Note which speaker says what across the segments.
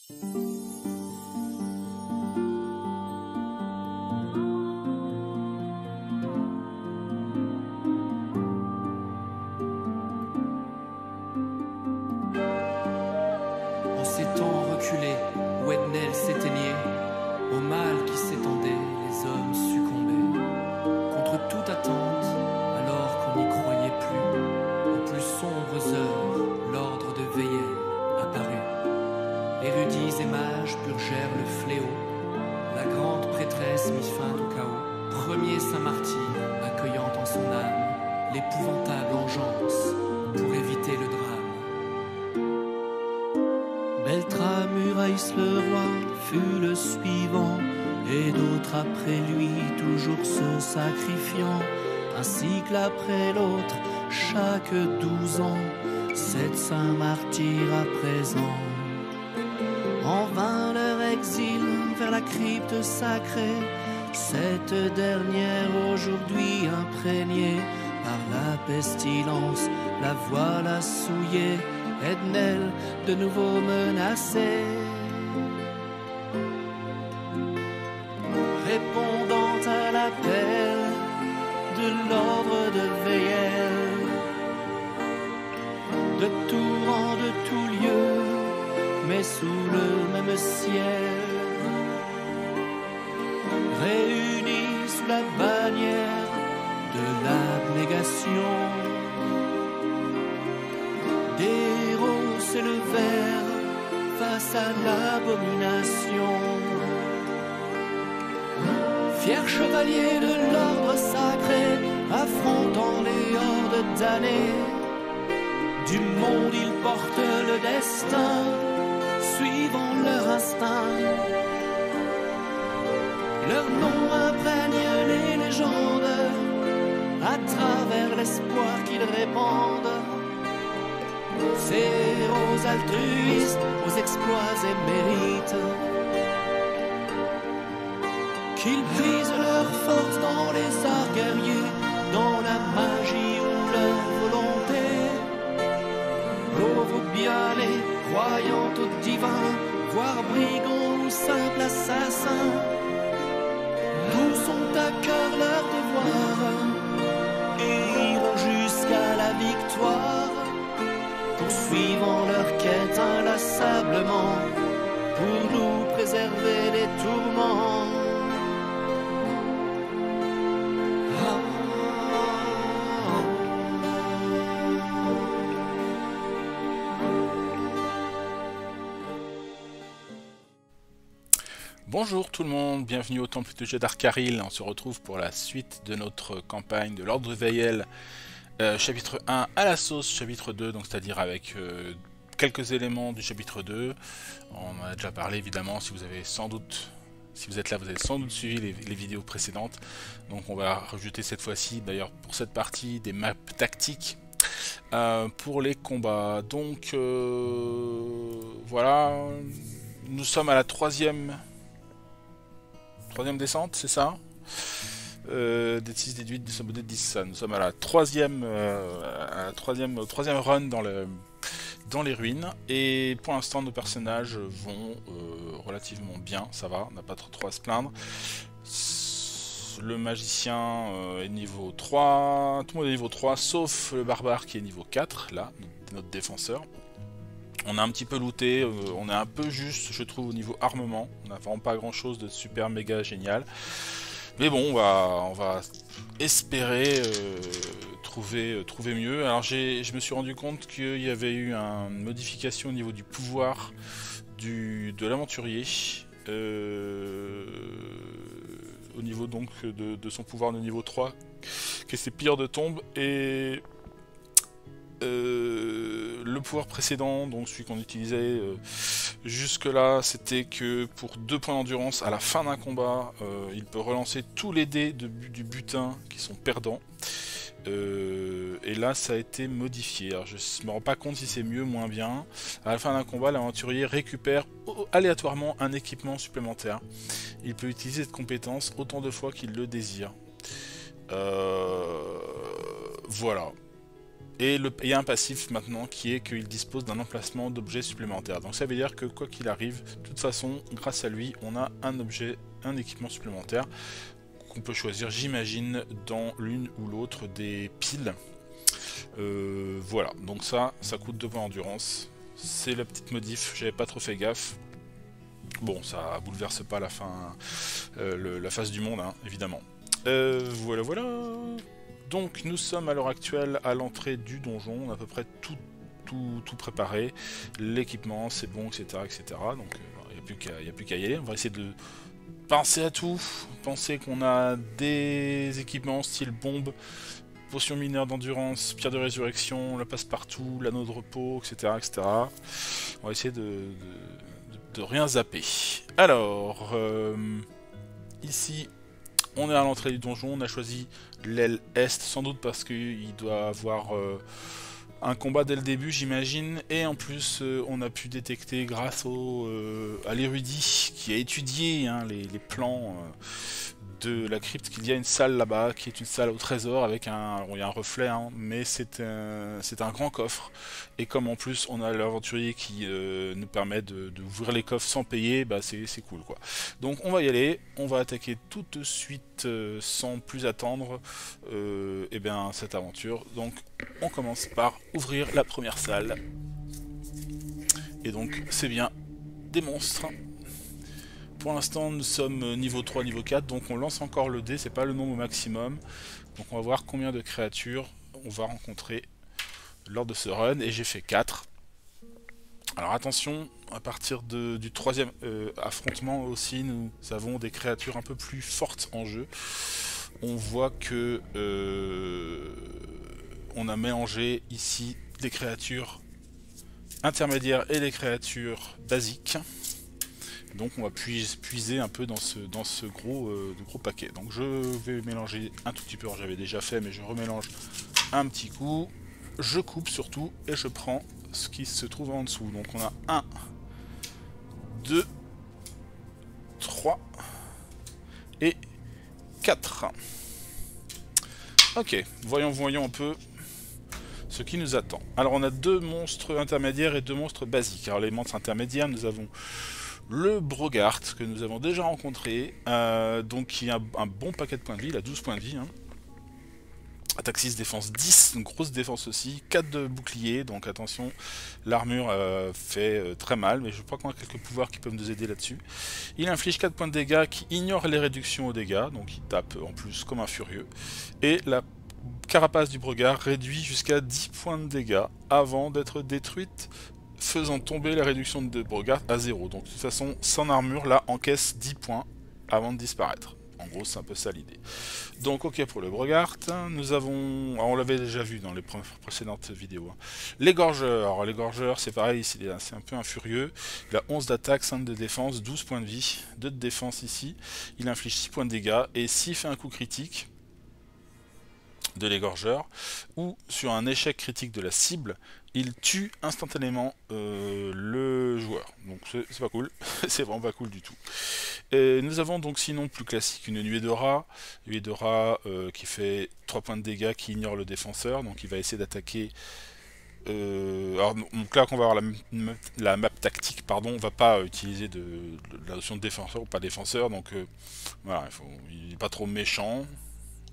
Speaker 1: En ces temps reculés, où Ednel s'éteignait, au mal qui s'étendait, les hommes succombaient. Contre toute attente, alors qu'on n'y croyait plus, aux plus sombres heures, l'ordre de Veillel apparut. Érudits et mages purgèrent le fléau, la grande prêtresse mit fin au chaos. Premier saint martyr, accueillant en son âme l'épouvantable engeance, pour éviter le drame. Beltramuraïs le roi fut le suivant, et d'autres après lui toujours se sacrifiant, ainsi que l'après l'autre, chaque 12 ans, 7 saints martyrs à présent. En vain leur exil vers la crypte sacrée, cette dernière aujourd'hui imprégnée par la pestilence, la voilà souillée, Ednel de nouveau menacé. Répondant à l'appel de l'ordre de Veillel, de tout rang, de tout lieu, mais sous le même ciel, réunis sous la bannière de l'abnégation, des héros s'élevèrent face à l'abomination. Fiers chevaliers de l'ordre sacré, affrontant les hordes damnées, du monde ils portent le destin, suivant leur instinct. Leur nom imprègne les légendes, à travers l'espoir qu'ils répandent. Ces héros altruistes aux exploits et mérites, qu'ils puisent leur force dans les arts guerriers, dans la magie ou leur volonté. Pauvres bien les croyant au divin, voire brigands ou simples assassins, tous ont à cœur leur devoir et iront jusqu'à la victoire, poursuivant leur quête inlassablement pour nous préserver des tourments.
Speaker 2: Bonjour tout le monde, bienvenue au Temple de Jeu d'Arkaril. On se retrouve pour la suite de notre campagne de l'Ordre de Veillel, chapitre 1 à la sauce chapitre 2, donc c'est-à-dire avec quelques éléments du chapitre 2. On en a déjà parlé évidemment, si vous êtes là, vous avez sans doute suivi les vidéos précédentes. Donc on va rajouter cette fois-ci, d'ailleurs pour cette partie, des maps tactiques pour les combats. Donc voilà, nous sommes à la troisième descente, c'est ça, des 6, des 8, des 10, ça. Nous sommes à la troisième run dans les ruines, et pour l'instant nos personnages vont relativement bien, ça va, on n'a pas trop à se plaindre. Le magicien est niveau 3, tout le monde est niveau 3, sauf le barbare qui est niveau 4, là, notre défenseur. On a un petit peu looté, on est un peu juste, je trouve, au niveau armement. On n'a vraiment pas grand chose de super méga génial. Mais bon, on va espérer trouver mieux. Alors je me suis rendu compte qu'il y avait eu une modification au niveau du pouvoir de l'aventurier. Au niveau donc de son pouvoir de niveau 3, que c'est pire de tombe, et le pouvoir précédent, donc celui qu'on utilisait jusque là, c'était que pour 2 points d'endurance à la fin d'un combat, il peut relancer tous les dés du butin qui sont perdants, et là ça a été modifié. Alors je me rends pas compte si c'est mieux ou moins bien. À la fin d'un combat, l'aventurier récupère aléatoirement un équipement supplémentaire. Il peut utiliser cette compétence autant de fois qu'il le désire. Voilà. Et il y a un passif maintenant qui est qu'il dispose d'un emplacement d'objets supplémentaires. Donc ça veut dire que quoi qu'il arrive, de toute façon, grâce à lui, on a un objet, un équipement supplémentaire qu'on peut choisir, j'imagine, dans l'une ou l'autre des piles. Voilà, donc ça coûte 2 points d'endurance. C'est la petite modif, j'avais pas trop fait gaffe. Bon, ça bouleverse pas la fin, la face du monde, hein, évidemment. Voilà, voilà. Donc nous sommes à l'heure actuelle à l'entrée du donjon, on a à peu près tout préparé. L'équipement, c'est bon, etc. etc. Donc il n'y a plus qu'à y aller. On va essayer de penser à tout. Penser qu'on a des équipements style bombe, potion mineure d'endurance, pierre de résurrection, la passe-partout, l'anneau de repos, etc., etc. On va essayer de rien zapper. Alors, ici, on est à l'entrée du donjon, on a choisi l'aile est, sans doute parce qu'il doit avoir un combat dès le début, j'imagine, et en plus, on a pu détecter grâce à l'érudit qui a étudié hein, les plans de la crypte qu'il y a une salle là-bas qui est une salle au trésor avec il y a un reflet hein, mais c'est un grand coffre et comme en plus on a l'aventurier qui nous permet d'ouvrir les coffres sans payer, bah c'est cool quoi. Donc on va y aller, on va attaquer tout de suite sans plus attendre et bien cette aventure. Donc on commence par ouvrir la première salle et donc c'est bien des monstres. Pour l'instant, nous sommes niveau 3, niveau 4, donc on lance encore le dé, c'est pas le nombre maximum. Donc on va voir combien de créatures on va rencontrer lors de ce run, et j'ai fait 4. Alors attention, à partir du troisième affrontement aussi, nous avons des créatures un peu plus fortes en jeu. On voit que on a mélangé ici des créatures intermédiaires et des créatures basiques. Donc on va puiser un peu dans ce gros paquet. Donc je vais mélanger un tout petit peu, j'avais déjà fait, mais je remélange un petit coup. Je coupe surtout et je prends ce qui se trouve en dessous. Donc on a 1, 2, 3 et 4. Ok, voyons un peu ce qui nous attend. Alors on a 2 monstres intermédiaires et 2 monstres basiques. Alors les monstres intermédiaires, nous avons le Brogart que nous avons déjà rencontré, donc qui a un bon paquet de points de vie, il a 12 points de vie. Hein. Attaque 6, défense 10, une grosse défense aussi, 4 de bouclier, donc attention, l'armure fait très mal, mais je crois qu'on a quelques pouvoirs qui peuvent nous aider là-dessus. Il inflige 4 points de dégâts qui ignorent les réductions aux dégâts, donc il tape en plus comme un furieux. Et la carapace du Brogart réduit jusqu'à 10 points de dégâts avant d'être détruite, faisant tomber la réduction de Brogart à 0. Donc de toute façon, sans armure, là, encaisse 10 points avant de disparaître. En gros, c'est un peu ça l'idée. Donc ok pour le Brogart. Nous avons... Alors, on l'avait déjà vu dans les précédentes vidéos. Hein. L'égorgeur. L'égorgeur, c'est pareil, c'est un peu un furieux. Il a 11 d'attaque, 5 de défense, 12 points de vie, 2 de défense ici. Il inflige 6 points de dégâts, et s'il fait un coup critique de l'égorgeur, ou sur un échec critique de la cible, il tue instantanément le joueur. Donc c'est pas cool, c'est vraiment pas cool du tout. Et nous avons donc sinon plus classique une nuée de rats, qui fait 3 points de dégâts, qui ignore le défenseur, donc il va essayer d'attaquer. Alors donc là qu'on va avoir la map tactique, pardon, on va pas utiliser de la notion de défenseur ou pas défenseur, donc voilà, il est pas trop méchant.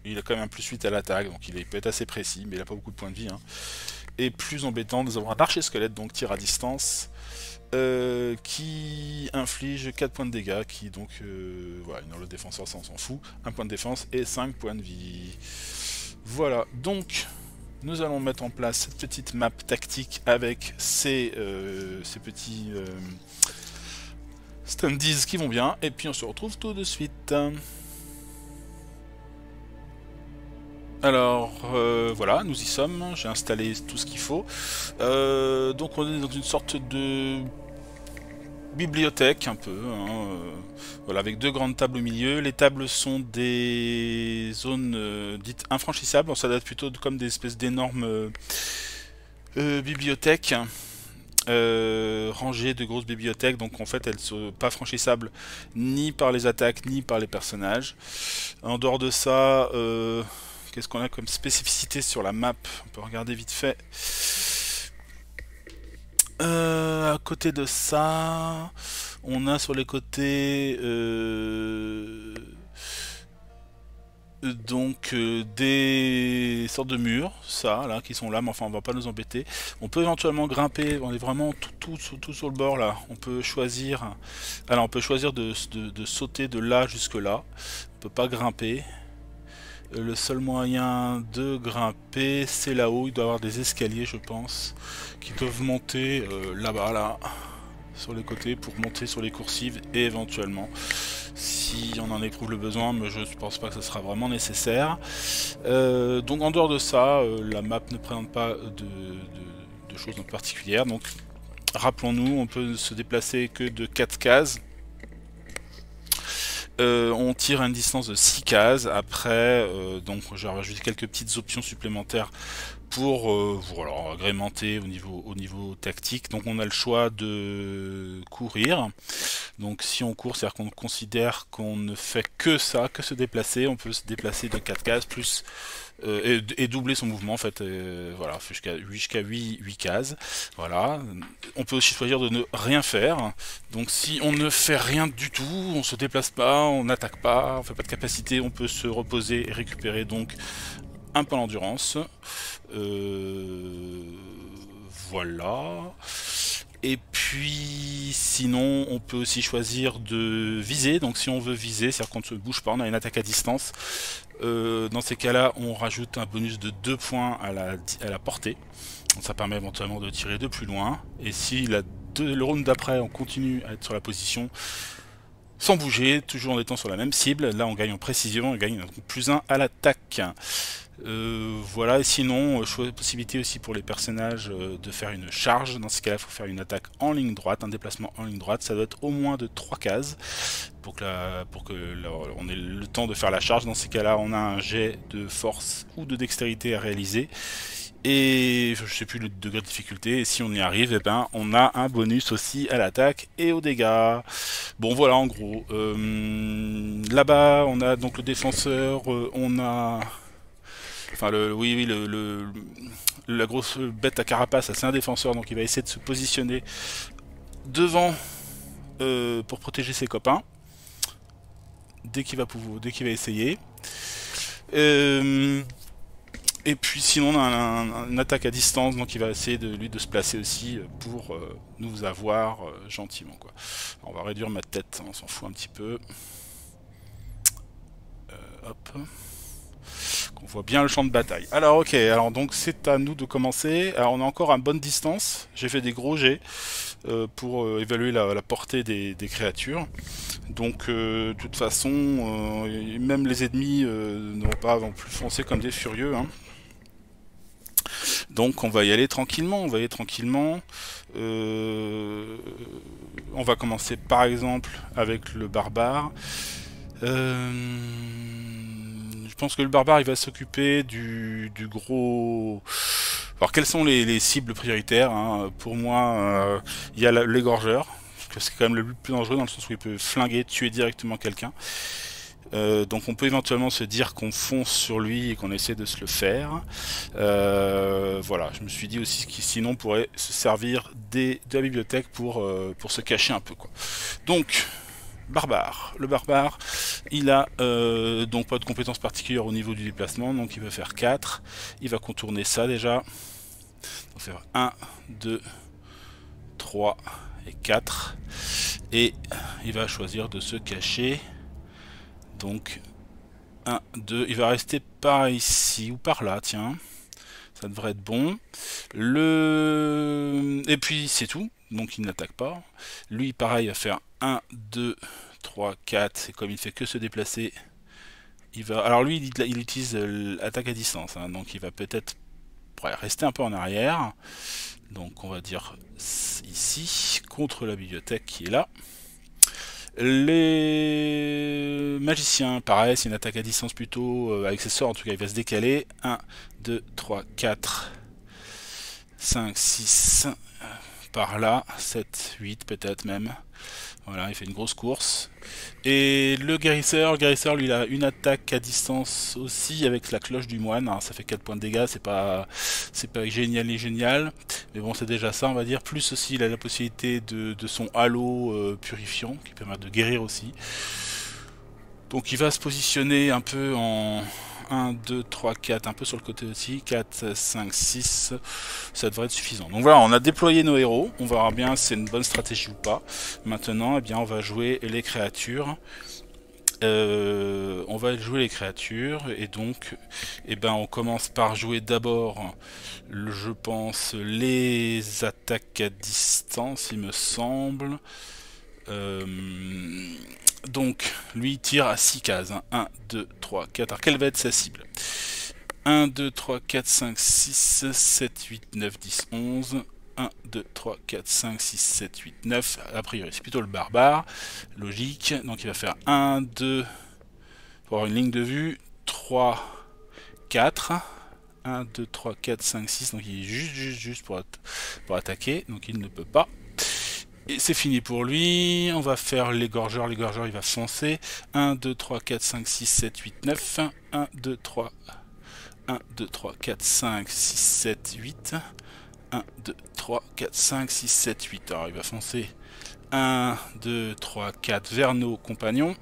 Speaker 2: Il a quand même un plus 8 à l'attaque, donc il peut être assez précis, mais il n'a pas beaucoup de points de vie. Hein. Et plus embêtant, nous avons un archer squelette, donc tir à distance, qui inflige 4 points de dégâts, qui donc, voilà, dans le défenseur ça on s'en fout, 1 point de défense et 5 points de vie. Voilà, donc nous allons mettre en place cette petite map tactique avec ces petits standees qui vont bien, et puis on se retrouve tout de suite. Alors voilà, nous y sommes, j'ai installé tout ce qu'il faut. Donc on est dans une sorte de bibliothèque un peu, hein, voilà, avec 2 grandes tables au milieu. Les tables sont des zones dites infranchissables, on s'adapte plutôt comme des espèces d'énormes bibliothèques. Rangées de grosses bibliothèques, donc en fait elles sont pas franchissables ni par les attaques ni par les personnages. En dehors de ça, Qu'est-ce qu'on a comme spécificité sur la map? On peut regarder vite fait. À côté de ça, on a sur les côtés donc des sortes de murs, ça là, qui sont là, mais enfin on va pas nous embêter. On peut éventuellement grimper, on est vraiment tout sur le bord là. On peut choisir, alors on peut choisir de sauter de là jusque là. On peut pas grimper. Le seul moyen de grimper, c'est là-haut. Il doit y avoir des escaliers, je pense, qui doivent monter là-bas, là, sur les côtés, pour monter sur les coursives, et éventuellement, si on en éprouve le besoin, mais je ne pense pas que ce sera vraiment nécessaire. Donc en dehors de ça, la map ne présente pas de choses particulières. Donc rappelons-nous, on peut se déplacer que de 4 cases. On tire à une distance de 6 cases. Après, donc j'ai rajouté quelques petites options supplémentaires pour voilà, agrémenter au niveau tactique. Donc on a le choix de courir. Donc si on court, c'est-à-dire qu'on considère qu'on ne fait que ça, que se déplacer. On peut se déplacer de 4 cases plus et doubler son mouvement en fait, voilà, jusqu'à 8 cases. Voilà. On peut aussi choisir de ne rien faire. Donc si on ne fait rien du tout, on se déplace pas, on n'attaque pas, on fait pas de capacité, on peut se reposer et récupérer donc un point d'endurance. Voilà. Et puis sinon on peut aussi choisir de viser. Donc si on veut viser, c'est-à-dire qu'on ne se bouge pas, on a une attaque à distance. Dans ces cas-là, on rajoute un bonus de 2 points à la portée. Donc, ça permet éventuellement de tirer de plus loin. Et si le round d'après, on continue à être sur la position sans bouger, toujours en étant sur la même cible, là on gagne en précision, on gagne plus 1 à l'attaque. Voilà, et sinon, possibilité aussi pour les personnages de faire une charge. Dans ce cas-là, il faut faire une attaque en ligne droite, un déplacement en ligne droite. Ça doit être au moins de 3 cases pour que on ait le temps de faire la charge. Dans ces cas-là, on a un jet de force ou de dextérité à réaliser. Et je sais plus le degré de difficulté, et si on y arrive, eh ben, on a un bonus aussi à l'attaque et aux dégâts. Bon voilà en gros. Là-bas on a donc le défenseur, on a... Enfin la grosse bête à carapace, c'est un défenseur, donc il va essayer de se positionner devant pour protéger ses copains. Dès qu'il va essayer. Et puis sinon on a une attaque à distance, donc il va essayer de se placer aussi pour nous avoir gentiment quoi. Alors, on va réduire ma tête, on s'en fout un petit peu. Hop. Qu'on voit bien le champ de bataille. Alors ok, alors donc c'est à nous de commencer. Alors on a encore à bonne distance, j'ai fait des gros jets pour évaluer la portée des créatures. Donc de toute façon, même les ennemis ne vont pas non plus foncer comme des furieux, hein. Donc on va y aller tranquillement, on va commencer par exemple avec le barbare. Je pense que le barbare il va s'occuper du gros... Alors quelles sont les cibles prioritaires, hein? Pour moi, il y a l'égorgeur, parce que c'est quand même le plus dangereux dans le sens où il peut flinguer, tuer directement quelqu'un. Donc on peut éventuellement se dire qu'on fonce sur lui et qu'on essaie de se le faire. Voilà, je me suis dit aussi qu'il sinon on pourrait se servir de la bibliothèque pour se cacher un peu, quoi. Donc, barbare. Le barbare, il a donc pas de compétences particulières au niveau du déplacement, donc il va faire 4. Il va contourner ça déjà. Il va faire 1, 2, 3 et 4. Et il va choisir de se cacher. Donc 1, 2, il va rester par ici ou par là, tiens. Ça devrait être bon. Et puis c'est tout, donc il n'attaque pas. Lui pareil, il va faire 1, 2, 3, 4, et comme il fait que se déplacer, il va... Alors lui il utilise l'attaque à distance, hein, donc il va peut-être rester un peu en arrière. Donc on va dire ici, contre la bibliothèque qui est là. Les magiciens, pareil, c'est une attaque à distance plutôt, avec ses sorts en tout cas, il va se décaler. 1, 2, 3, 4, 5, 6, par là, 7, 8 peut-être même. Voilà, il fait une grosse course. Et le guérisseur, lui il a une attaque à distance aussi avec la cloche du moine. Alors, ça fait 4 points de dégâts, c'est pas génial et génial. Mais bon, c'est déjà ça, on va dire. Plus aussi, il a la possibilité de son halo purifiant qui permet de guérir aussi. Donc il va se positionner un peu en 1, 2, 3, 4, un peu sur le côté aussi, 4, 5, 6, ça devrait être suffisant. Donc voilà, on a déployé nos héros, on verra bien si c'est une bonne stratégie ou pas. Maintenant, eh bien, on va jouer les créatures. Et donc, eh ben, on commence par jouer d'abord, je pense, les attaques à distance, il me semble. Donc, lui il tire à 6 cases. 1, 2, 3, 4. Alors, quelle va être sa cible? 1, 2, 3, 4, 5, 6, 7, 8, 9, 10, 11. 1, 2, 3, 4, 5, 6, 7, 8, 9. A priori, c'est plutôt le barbare. Logique. Donc, il va faire 1, 2, pour avoir une ligne de vue. 3, 4. 1, 2, 3, 4, 5, 6. Donc, il est juste pour attaquer. Donc, il ne peut pas. Et c'est fini pour lui, on va faire l'égorgeur, il va foncer. 1, 2, 3, 4, 5, 6, 7, 8, 9. 1, 2, 3, 1, 2, 3, 4, 5, 6, 7, 8. 1, 2, 3, 4, 5, 6, 7, 8. Alors il va foncer 1, 2, 3, 4 vers nos compagnons.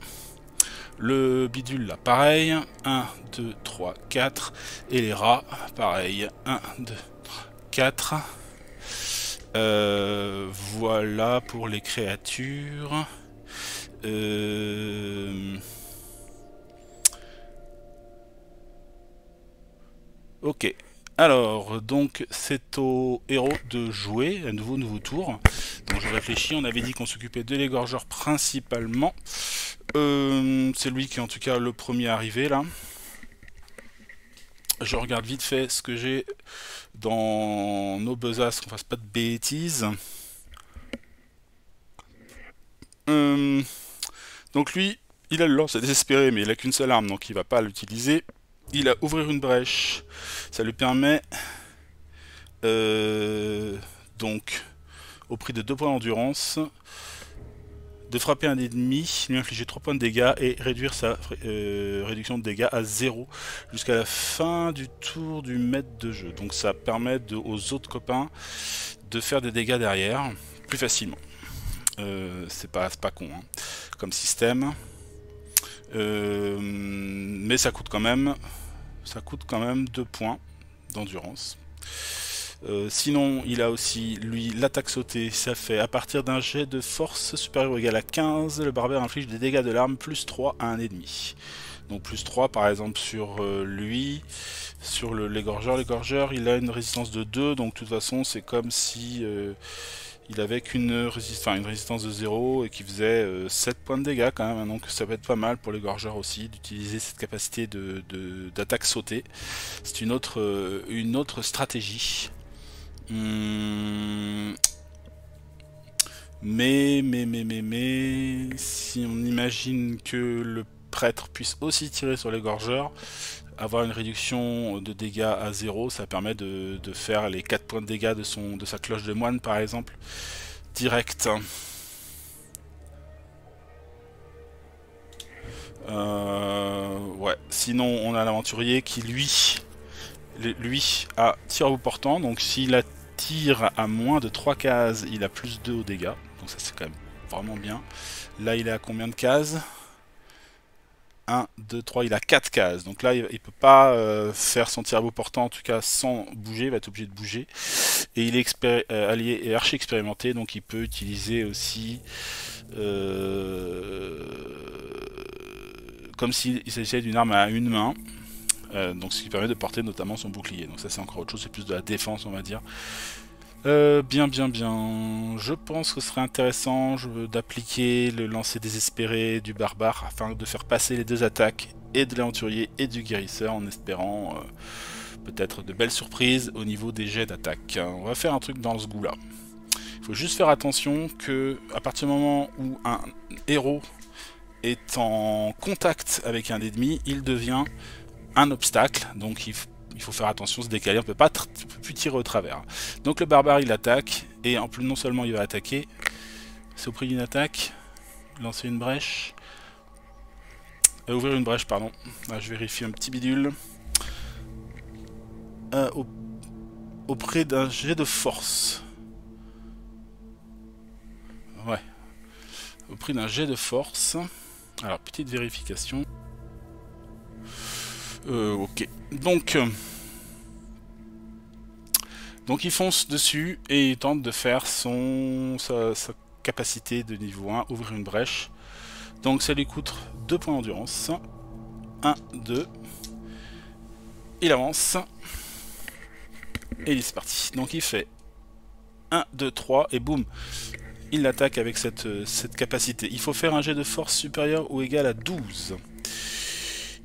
Speaker 2: Le bidule là, pareil. 1, 2, 3, 4. Et les rats, pareil. 1, 2, 3, 4. Voilà pour les créatures. Ok. Alors, donc, c'est au héros de jouer, à nouveau tour. Donc, je réfléchis, on avait dit qu'on s'occupait de l'égorgeur principalement. C'est lui qui est en tout cas le premier arrivé, là. Je regarde vite fait ce que j'ai dans nos besaces, qu'on fasse pas de bêtises. Donc lui, il a le lance désespéré, mais il a qu'une seule arme, donc il va pas l'utiliser. Il a ouvrir une brèche, ça lui permet donc au prix de 2 points d'endurance de frapper un ennemi, lui infliger 3 points de dégâts et réduire sa réduction de dégâts à 0 jusqu'à la fin du tour du maître de jeu. Donc ça permet aux autres copains de faire des dégâts derrière plus facilement. C'est pas con hein, comme système. Mais ça coûte quand même 2 points d'endurance. Sinon, il a aussi, lui, l'attaque sautée, ça fait à partir d'un jet de force supérieur ou égal à 15, le barbare inflige des dégâts de l'arme plus 3 à un ennemi. Donc plus 3 par exemple sur lui, sur l'égorgeur. L'égorgeur, il a une résistance de 2, donc de toute façon c'est comme si il avait une résistance de 0 et qui faisait 7 points de dégâts quand même, donc ça peut être pas mal pour l'égorgeur aussi d'utiliser cette capacité d'attaque sautée. C'est une autre stratégie. Mais, si on imagine que le prêtre puisse aussi tirer sur l'égorgeur, avoir une réduction de dégâts à 0, ça permet de faire les 4 points de dégâts de sa cloche de moine par exemple, direct. Ouais. Sinon on a l'aventurier qui lui a tir à bout portant, donc s'il attire à moins de 3 cases, il a plus 2 aux dégâts, donc ça c'est quand même vraiment bien. Là il est à combien de cases? 1, 2, 3, il a 4 cases, donc là il peut pas faire son tir à bout portant, en tout cas sans bouger, il va être obligé de bouger. Et il est allié et archi expérimenté, donc il peut utiliser aussi comme s'il s'agissait d'une arme à une main. Donc ce qui permet de porter notamment son bouclier. Donc ça c'est encore autre chose, c'est plus de la défense on va dire. Bien. Je pense que ce serait intéressant d'appliquer le lancer désespéré du barbare afin de faire passer les deux attaques et de l'aventurier et du guérisseur en espérant peut-être de belles surprises au niveau des jets d'attaque. On va faire un truc dans ce goût là. Il faut juste faire attention que à partir du moment où un héros est en contact avec un ennemi, il devient un obstacle, donc il faut faire attention, se décaler, on peut pas plus tirer au travers. Donc le barbare il attaque, et en plus non seulement il va attaquer, c'est au prix d'une attaque, lancer une brèche, ouvrir une brèche pardon, là, je vérifie un petit bidule, auprès d'un jet de force, ouais, au prix d'un jet de force, alors petite vérification, ok, donc il fonce dessus et il tente de faire sa capacité de niveau 1, ouvrir une brèche. Donc ça lui coûte 2 points d'endurance. 1, 2. Il avance. Et c'est parti. Donc il fait 1, 2, 3 et boum. Il l'attaque avec cette capacité. Il faut faire un jet de force supérieur ou égal à 12.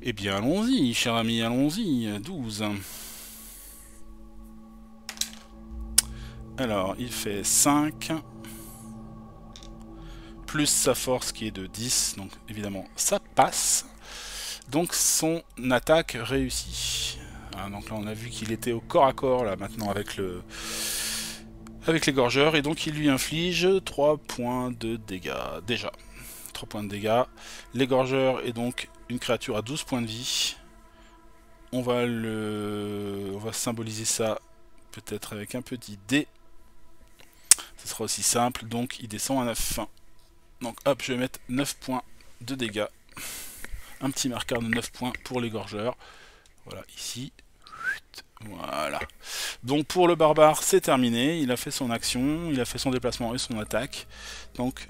Speaker 2: Eh bien allons-y, cher ami, allons-y. 12. Alors, il fait 5, plus sa force qui est de 10, donc évidemment ça passe. Donc son attaque réussit. Ah, donc là on a vu qu'il était au corps à corps, là maintenant avec l'égorgeur, et donc il lui inflige 3 points de dégâts, déjà. 3 points de dégâts. L'égorgeur est donc une créature à 12 points de vie. On va symboliser ça peut-être avec un petit dé. Ce sera aussi simple, donc il descend à 9. Donc hop, je vais mettre 9 points de dégâts. Un petit marqueur de 9 points pour l'égorgeur. Voilà, ici. Voilà. Donc pour le barbare, c'est terminé. Il a fait son action, il a fait son déplacement et son attaque. Donc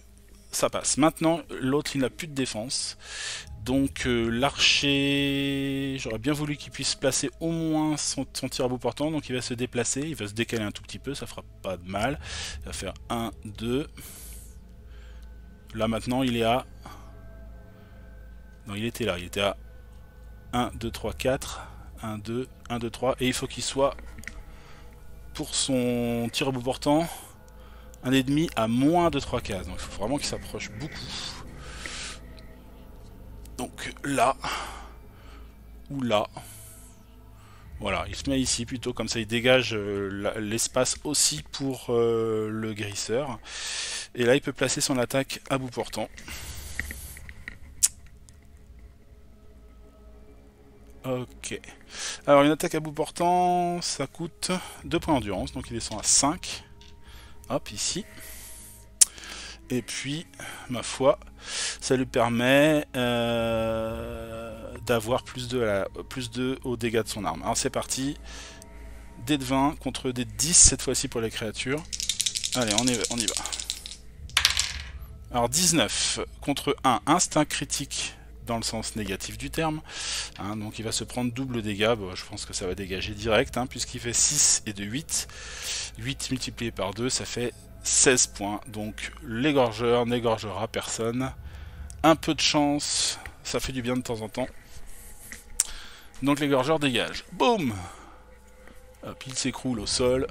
Speaker 2: ça passe. Maintenant, l'autre, il n'a plus de défense. Donc l'archer, j'aurais bien voulu qu'il puisse placer au moins son tir à bout portant. Donc il va se déplacer, il va se décaler un tout petit peu, ça fera pas de mal. Il va faire 1, 2. Là maintenant il est à... Non, il était là, il était à 1, 2, 3, 4. 1, 2, 1, 2, 3. Et il faut qu'il soit, pour son tir à bout portant, un ennemi à moins de 3 cases. Donc il faut vraiment qu'il s'approche beaucoup. Donc là, ou là, voilà, il se met ici plutôt, comme ça il dégage l'espace aussi pour le guérisseur. Et là il peut placer son attaque à bout portant. Ok. Alors une attaque à bout portant, ça coûte 2 points d'endurance, donc il descend à 5. Hop, ici. Et puis, ma foi, ça lui permet d'avoir plus 2 au dégâts de son arme. Alors c'est parti. Dés de 20 contre dés de 10 cette fois-ci pour les créatures. Allez, on y va. Alors 19 contre 1, instinct critique dans le sens négatif du terme. Hein, donc il va se prendre double dégâts. Bon, je pense que ça va dégager direct, hein, puisqu'il fait 6 et de 8. 8 multiplié par 2, ça fait 16 points, donc l'égorgeur n'égorgera personne. Un peu de chance, ça fait du bien de temps en temps. Donc l'égorgeur dégage. Boum! Hop, il s'écroule au sol.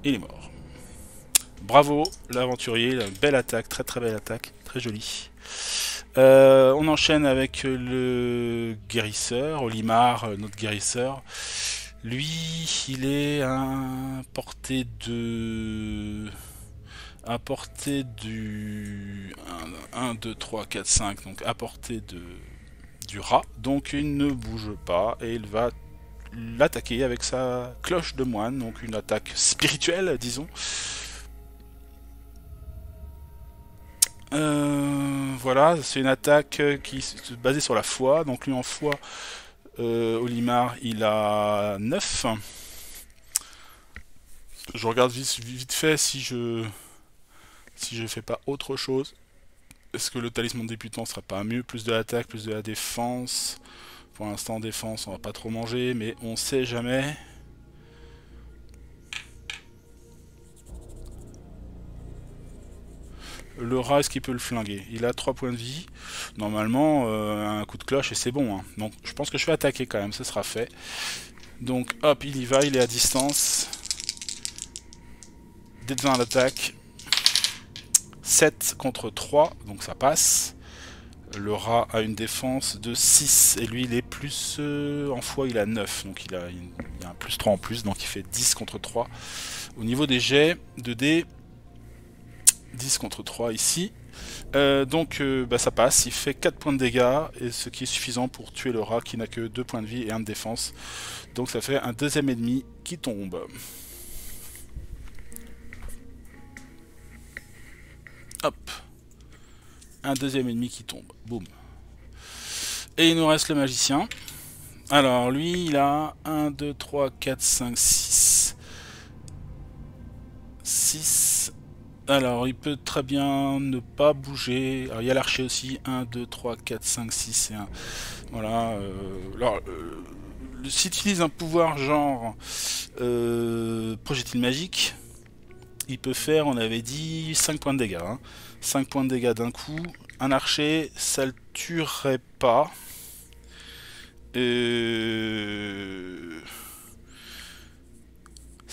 Speaker 2: Il est mort. Bravo, l'aventurier, la belle attaque, très très belle attaque, très jolie. On enchaîne avec le guérisseur, Olimar, notre guérisseur. Lui, il est à portée de... à portée du... 1, 2, 3, 4, 5, donc à portée du rat. Donc il ne bouge pas et il va l'attaquer avec sa cloche de moine, donc une attaque spirituelle, disons. Voilà, c'est une attaque qui est basée sur la foi, donc lui en foi... Olimar, il a 9. Je regarde vite fait si je fais pas autre chose. Est-ce que le talisman débutant serait pas mieux? Plus de l'attaque, plus de la défense. Pour l'instant, défense, on va pas trop manger, mais on sait jamais. Le rat, est-ce qu'il peut le flinguer? Il a 3 points de vie. Normalement, un coup de cloche et c'est bon. Hein. Donc, je pense que je vais attaquer quand même, ce sera fait. Donc, hop, il y va, il est à distance. Dés de 20 à l'attaque. 7 contre 3, donc ça passe. le rat a une défense de 6 et lui il est plus en fois il a 9, donc il a un plus 3 en plus, donc il fait 10 contre 3. Au niveau des jets de dés, 10 contre 3 ici. Donc ça passe, il fait 4 points de dégâts, et ce qui est suffisant pour tuer le rat qui n'a que 2 points de vie et 1 de défense. Donc ça fait un deuxième ennemi qui tombe. Hop. Un deuxième ennemi qui tombe. Boum. Et il nous reste le magicien. Alors lui il a 1, 2, 3, 4, 5, 6. 6. Alors il peut très bien ne pas bouger. Alors il y a l'archer aussi. 1, 2, 3, 4, 5, 6 et 1. Voilà. Alors s'il utilise un pouvoir genre projectile magique, il peut faire, on avait dit, 5 points de dégâts. Hein. 5 points de dégâts d'un coup. Un archer, ça le tuerait pas. Ça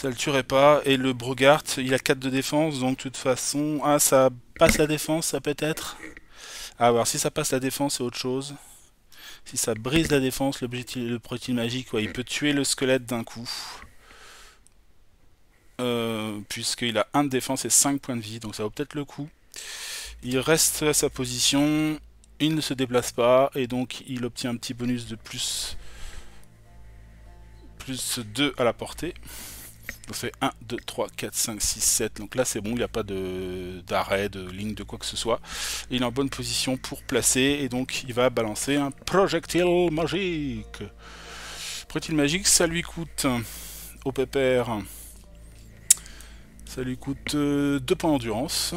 Speaker 2: le tuerait pas. Et le Brogart, il a 4 de défense, donc de toute façon... Ah, ça passe la défense, ça peut-être. Ah, alors si ça passe la défense, c'est autre chose. Si ça brise la défense, le projectile magique, ouais, il peut tuer le squelette d'un coup. Puisqu'il a 1 de défense et 5 points de vie, donc ça vaut peut-être le coup. Il reste à sa position, il ne se déplace pas, et donc il obtient un petit bonus de plus 2 à la portée. Donc ça fait 1, 2, 3, 4, 5, 6, 7. Donc là c'est bon, il n'y a pas d'arrêt, de ligne, de quoi que ce soit. Il est en bonne position pour placer, et donc il va balancer un projectile magique. Projectile magique, ça lui coûte au pépère... Ça lui coûte 2 points d'endurance.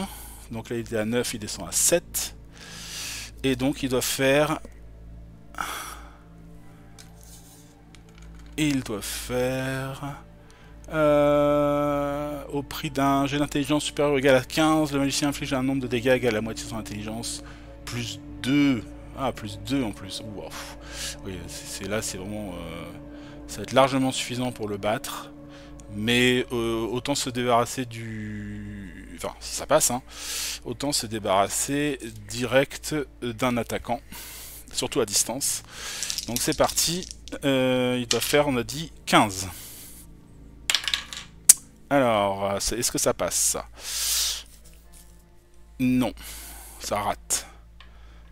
Speaker 2: Donc là il était à 9, il descend à 7. Et donc il doit faire... Et il doit faire... au prix d'un jet d'intelligence supérieur ou égal à 15, le magicien inflige un nombre de dégâts égal à la moitié de son intelligence. Plus 2. Ah, plus 2 en plus. Wow. Oui, là c'est vraiment... ça va être largement suffisant pour le battre. Mais autant se débarrasser du... Enfin, si ça passe, hein, autant se débarrasser direct d'un attaquant, surtout à distance. Donc c'est parti, il doit faire, on a dit, 15. Alors, est-ce que ça passe, ça? Non, ça rate.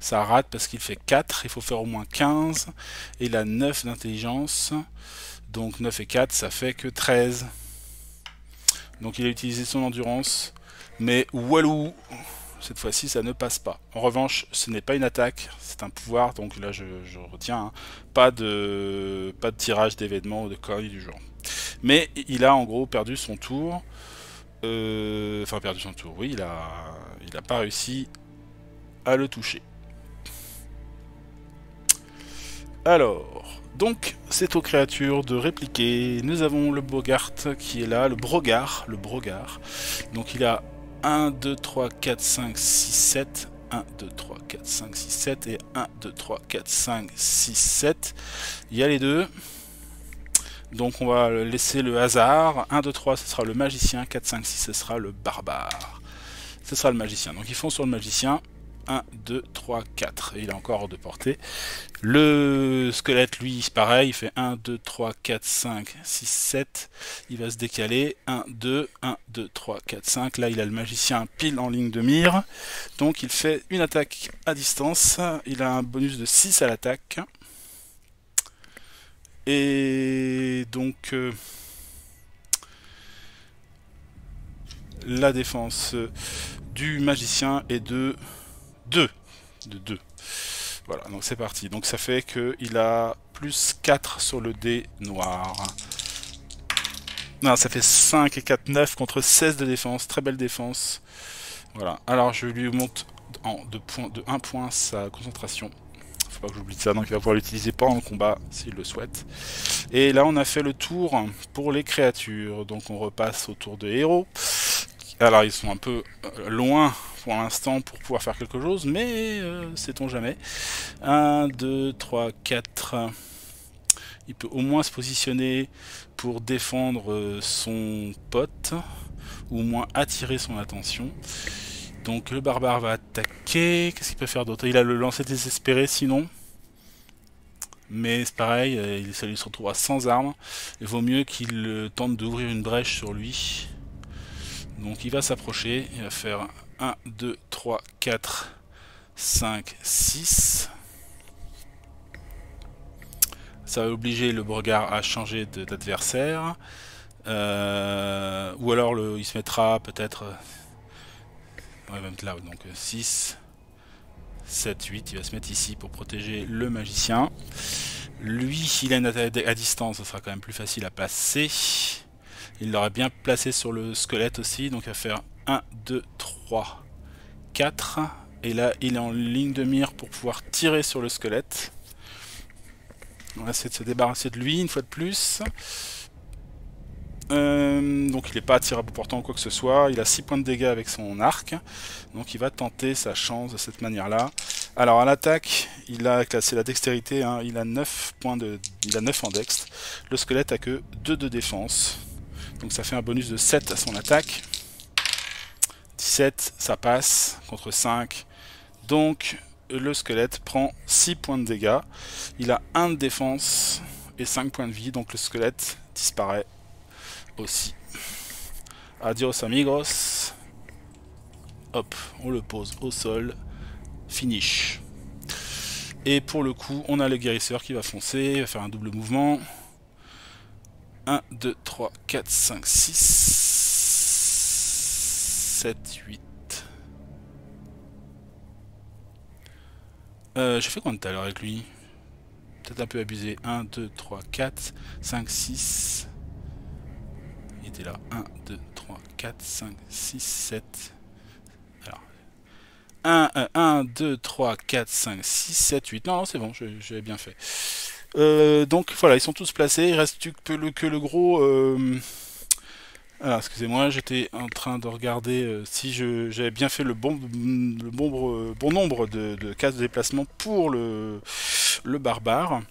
Speaker 2: Ça rate parce qu'il fait 4, il faut faire au moins 15, et il a 9 d'intelligence. Donc 9 et 4, ça fait que 13. Donc il a utilisé son endurance. Mais walou, cette fois-ci, ça ne passe pas. En revanche, ce n'est pas une attaque, c'est un pouvoir. Donc là, je retiens. Hein, pas de tirage d'événements ou de conneries du genre. Mais il a en gros perdu son tour. Enfin, perdu son tour, oui. Il a pas réussi à le toucher. Alors... Donc, c'est aux créatures de répliquer. Nous avons le Bogart qui est là, le Brogard. Donc il a 1, 2, 3, 4, 5, 6, 7. 1, 2, 3, 4, 5, 6, 7. Et 1, 2, 3, 4, 5, 6, 7. Il y a les deux. Donc on va laisser le hasard. 1, 2, 3, ce sera le magicien. 4, 5, 6, ce sera le barbare. Ce sera le magicien. Donc ils font sur le magicien. 1, 2, 3, 4. Et il est encore hors de portée. Le squelette, lui, pareil, il fait 1, 2, 3, 4, 5, 6, 7. Il va se décaler. 1, 2, 1, 2, 3, 4, 5. Là, il a le magicien pile en ligne de mire. Donc, il fait une attaque à distance. Il a un bonus de 6 à l'attaque. Et donc... la défense du magicien est de 2. Voilà, donc c'est parti. Donc ça fait qu'il a plus 4 sur le dé noir. Non, ça fait 5 et 4, 9 contre 16 de défense. Très belle défense. Voilà. Alors je lui monte de 1 point sa concentration. Faut pas que j'oublie ça, donc il va pouvoir l'utiliser pendant le combat s'il le souhaite. Et là on a fait le tour pour les créatures. Donc on repasse au tour de héros. Alors ils sont un peu loin pour l'instant pour pouvoir faire quelque chose, mais sait-on jamais. 1, 2, 3, 4. Il peut au moins se positionner pour défendre son pote, ou au moins attirer son attention. Donc le barbare va attaquer. Qu'est-ce qu'il peut faire d'autre? Il a le lancer désespéré sinon. Mais c'est pareil, ça lui se retrouvera sans armes. Il vaut mieux qu'il tente d'ouvrir une brèche sur lui. Donc il va s'approcher. Il va faire 1, 2, 3, 4, 5, 6. Ça va obliger le Brogard à changer d'adversaire. Ou alors il se mettra peut-être... ouais, même là, donc 6, 7, 8. Il va se mettre ici pour protéger le magicien. Lui, s'il a une attaque à distance, ce sera quand même plus facile à placer. Il l'aurait bien placé sur le squelette aussi. Donc il va faire 1, 2, 3, 4. Et là, il est en ligne de mire pour pouvoir tirer sur le squelette. On va essayer de se débarrasser de lui une fois de plus. Donc il n'est pas attirable portant ou quoi que ce soit. Il a 6 points de dégâts avec son arc. Donc il va tenter sa chance de cette manière-là. Alors à l'attaque, il a classé la dextérité. Hein, il a 9 points il a 9 en dex. Le squelette a que 2 de défense. Donc ça fait un bonus de 7 à son attaque. 17, ça passe contre 5. Donc le squelette prend 6 points de dégâts. Il a 1 de défense et 5 points de vie. Donc le squelette disparaît aussi. Adios amigos. Hop, on le pose au sol. Finish. Et pour le coup, on a le guérisseur qui va foncer. Il va faire un double mouvement. 1, 2, 3, 4, 5, 6, 7, 8. J'ai fait combien tout à l'heure avec lui? Peut-être un peu abusé. 1, 2, 3, 4, 5, 6. Il était là. 1, 2, 3, 4, 5, 6, 7. Alors. 1, 2, 3, 4, 5, 6, 7, 8. Non, non, c'est bon, j'avais bien fait. Donc voilà, ils sont tous placés. Il reste que le gros. Alors, excusez-moi, j'étais en train de regarder si j'avais bien fait le bon nombre de cases de déplacement pour le barbare.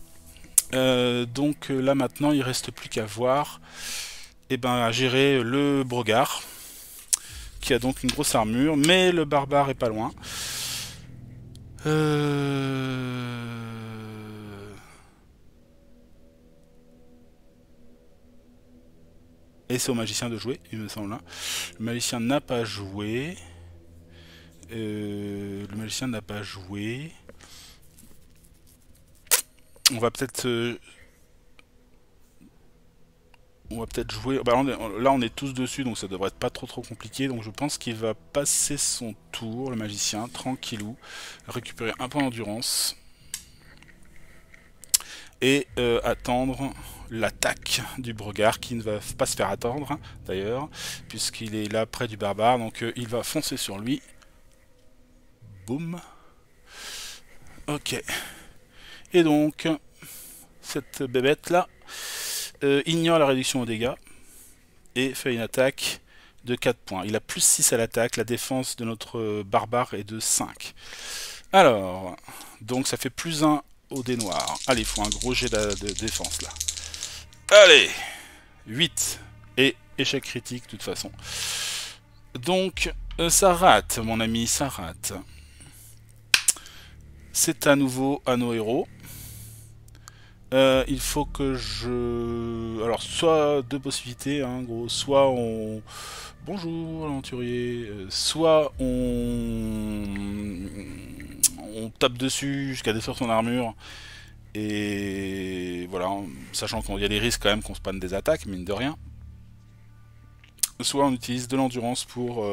Speaker 2: Donc là maintenant, il reste plus qu'à voir, et ben, à gérer le Brogard, qui a donc une grosse armure, mais le barbare est pas loin. Et c'est au magicien de jouer, il me semble. Le magicien n'a pas joué. Le magicien n'a pas joué. On va peut-être jouer. Bah, là on est tous dessus, donc ça devrait être pas trop compliqué. Donc je pense qu'il va passer son tour, le magicien, tranquillou, récupérer un point d'endurance et attendre l'attaque du Brogard, qui ne va pas se faire attendre d'ailleurs, puisqu'il est là près du barbare. Donc il va foncer sur lui. Boum. Ok. Et donc cette bébête là ignore la réduction aux dégâts et fait une attaque de 4 points. Il a plus 6 à l'attaque, la défense de notre barbare est de 5. Alors, donc ça fait plus 1 au dé noir. Allez, il faut un gros jet de défense là. Allez, 8. Et échec critique de toute façon. Donc, ça rate, mon ami, ça rate. C'est à nouveau à nos héros. Il faut que je... Alors, soit deux possibilités, hein, gros. Soit on... Bonjour, l'aventurier. Soit on tape dessus jusqu'à détruire son armure. Et voilà, sachant qu'il y a des risques quand même qu'on se panne des attaques, mine de rien. Soit on utilise de l'endurance pour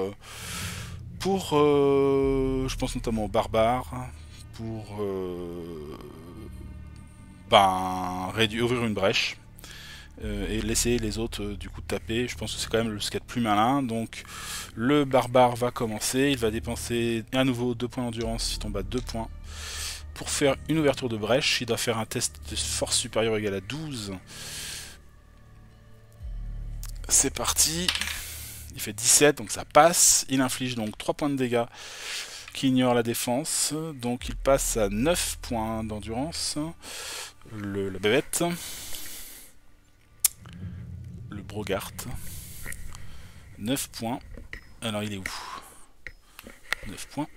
Speaker 2: je pense notamment aux barbares, pour ouvrir une brèche et laisser les autres du coup taper. Je pense que c'est quand même ce qu'il y a de plus malin. Donc le barbare va commencer, il va dépenser à nouveau 2 points d'endurance, il tombe à 2 points. Pour faire une ouverture de brèche, il doit faire un test de force supérieure égale à 12. C'est parti. Il fait 17, donc ça passe. Il inflige donc 3 points de dégâts qui ignorent la défense. Donc il passe à 9 points d'endurance. La bébête. Le Brogard. 9 points. Alors il est où? 9 points.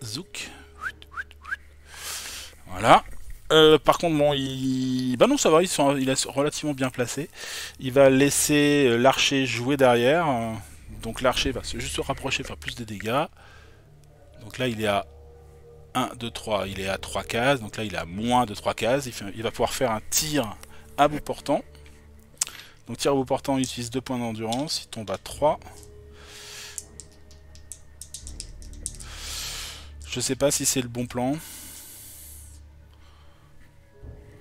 Speaker 2: Zouk. Voilà. Par contre, bon, bah non, ça va, il est relativement bien placé. Il va laisser l'archer jouer derrière. Donc l'archer va juste se rapprocher, faire plus de dégâts. Donc là, il est à 1, 2, 3. Il est à 3 cases. Donc là, il est à moins de 3 cases. Il va pouvoir faire un tir à bout portant. Donc tir à bout portant, il utilise 2 points d'endurance. Il tombe à 3. Je sais pas si c'est le bon plan.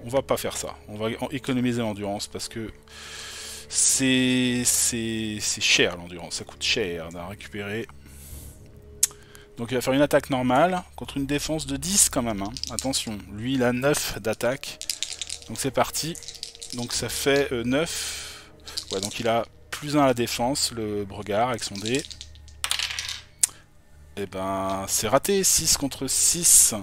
Speaker 2: On va pas faire ça. On va économiser l'endurance parce que c'est cher l'endurance. Ça coûte cher à récupérer. Donc il va faire une attaque normale contre une défense de 10 quand même. Hein. Attention, lui il a 9 d'attaque. Donc c'est parti. Donc ça fait 9. Ouais, donc il a plus 1 à la défense, le Bregard avec son dé. Et ben c'est raté. 6 contre 6.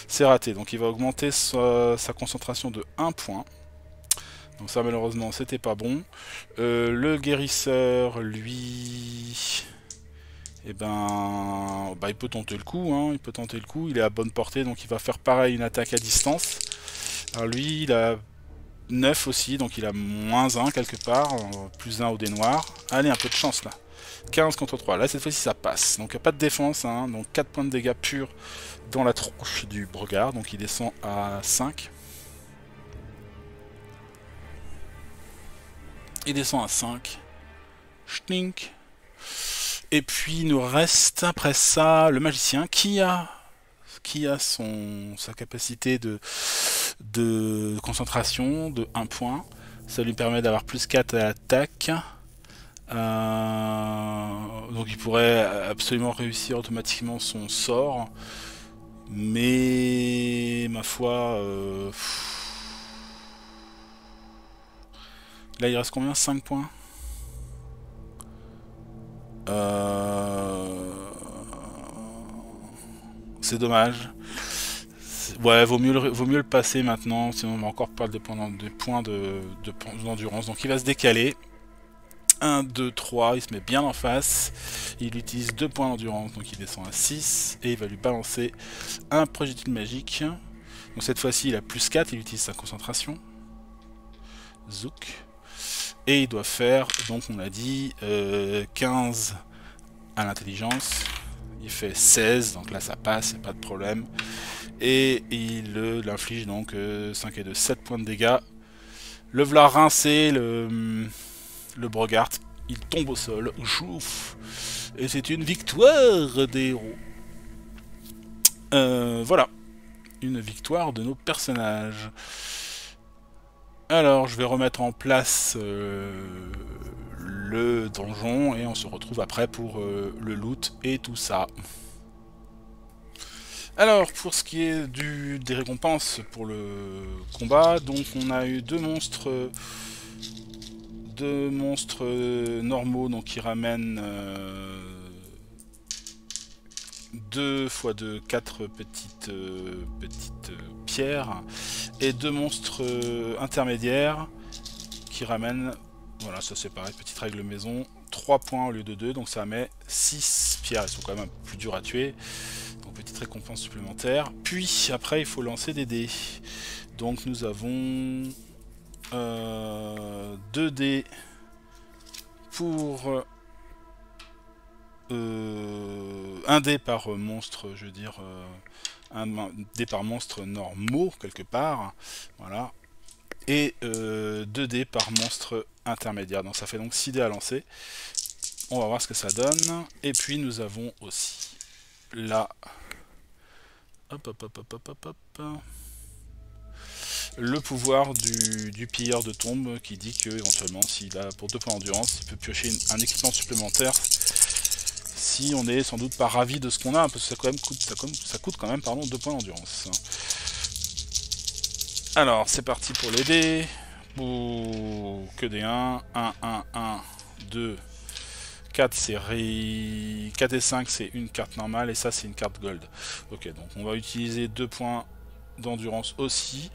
Speaker 2: C'est raté, donc il va augmenter sa concentration de 1 point. Donc ça malheureusement c'était pas bon. Le guérisseur, lui... Eh ben... Bah, il peut tenter le coup, hein. Il peut tenter le coup, il est à bonne portée, donc il va faire pareil, une attaque à distance. Alors lui, il a 9 aussi, donc il a moins 1 quelque part, plus 1 au dé noir. Allez, un peu de chance là. 15 contre 3, là cette fois-ci ça passe. Donc pas de défense, hein. Donc 4 points de dégâts purs dans la tronche du Bregard, donc il descend à 5. Il descend à 5. Schnink. Et puis il nous reste après ça le magicien qui a sa capacité de concentration de 1 point. Ça lui permet d'avoir plus 4 à l'attaque. Donc il pourrait absolument réussir automatiquement son sort. Mais ma foi... Là il reste combien? 5 points. C'est dommage. Ouais, vaut mieux le passer maintenant, sinon on va encore perdre des points d'endurance. Donc il va se décaler. 1, 2, 3, il se met bien en face. Il utilise 2 points d'endurance, donc il descend à 6. Et il va lui balancer un projectile magique. Donc cette fois-ci, il a plus 4, il utilise sa concentration. Zouk. Et il doit faire, donc on a dit, 15 à l'intelligence. Il fait 16, donc là ça passe, pas de problème. Et il l'inflige donc 5 et 2, 7 points de dégâts. Le v'là rincé, le Bregard, il tombe au sol. Chouf. Et c'est une victoire des héros. Voilà. Une victoire de nos personnages. Alors, je vais remettre en place le donjon et on se retrouve après pour le loot et tout ça. Alors, pour ce qui est des récompenses pour le combat, donc on a eu deux monstres normaux, donc qui ramènent 2 x 2, 4 petites pierres, et deux monstres intermédiaires qui ramènent, voilà, ça c'est pareil, petite règle maison, 3 points au lieu de 2, donc ça met 6 pierres, elles sont quand même un peu plus dures à tuer, donc petite récompense supplémentaire. Puis après il faut lancer des dés, donc nous avons 2 dés pour un dé par monstre, je veux dire un dé par monstre normaux quelque part, voilà, et 2 dés par monstre intermédiaire, donc ça fait donc 6 dés à lancer. On va voir ce que ça donne. Et puis nous avons aussi là, le pouvoir du pilleur de tombe qui dit que éventuellement s'il a pour 2 points d'endurance, il peut piocher un équipement supplémentaire si on est sans doute pas ravi de ce qu'on a, parce que ça coûte quand même 2 points d'endurance. Alors c'est parti pour les dés. Que des 1, 1, 1, 1, 2, 4 c'est 4 et 5 c'est une carte normale et ça c'est une carte gold. Ok, donc on va utiliser 2 points d'endurance aussi.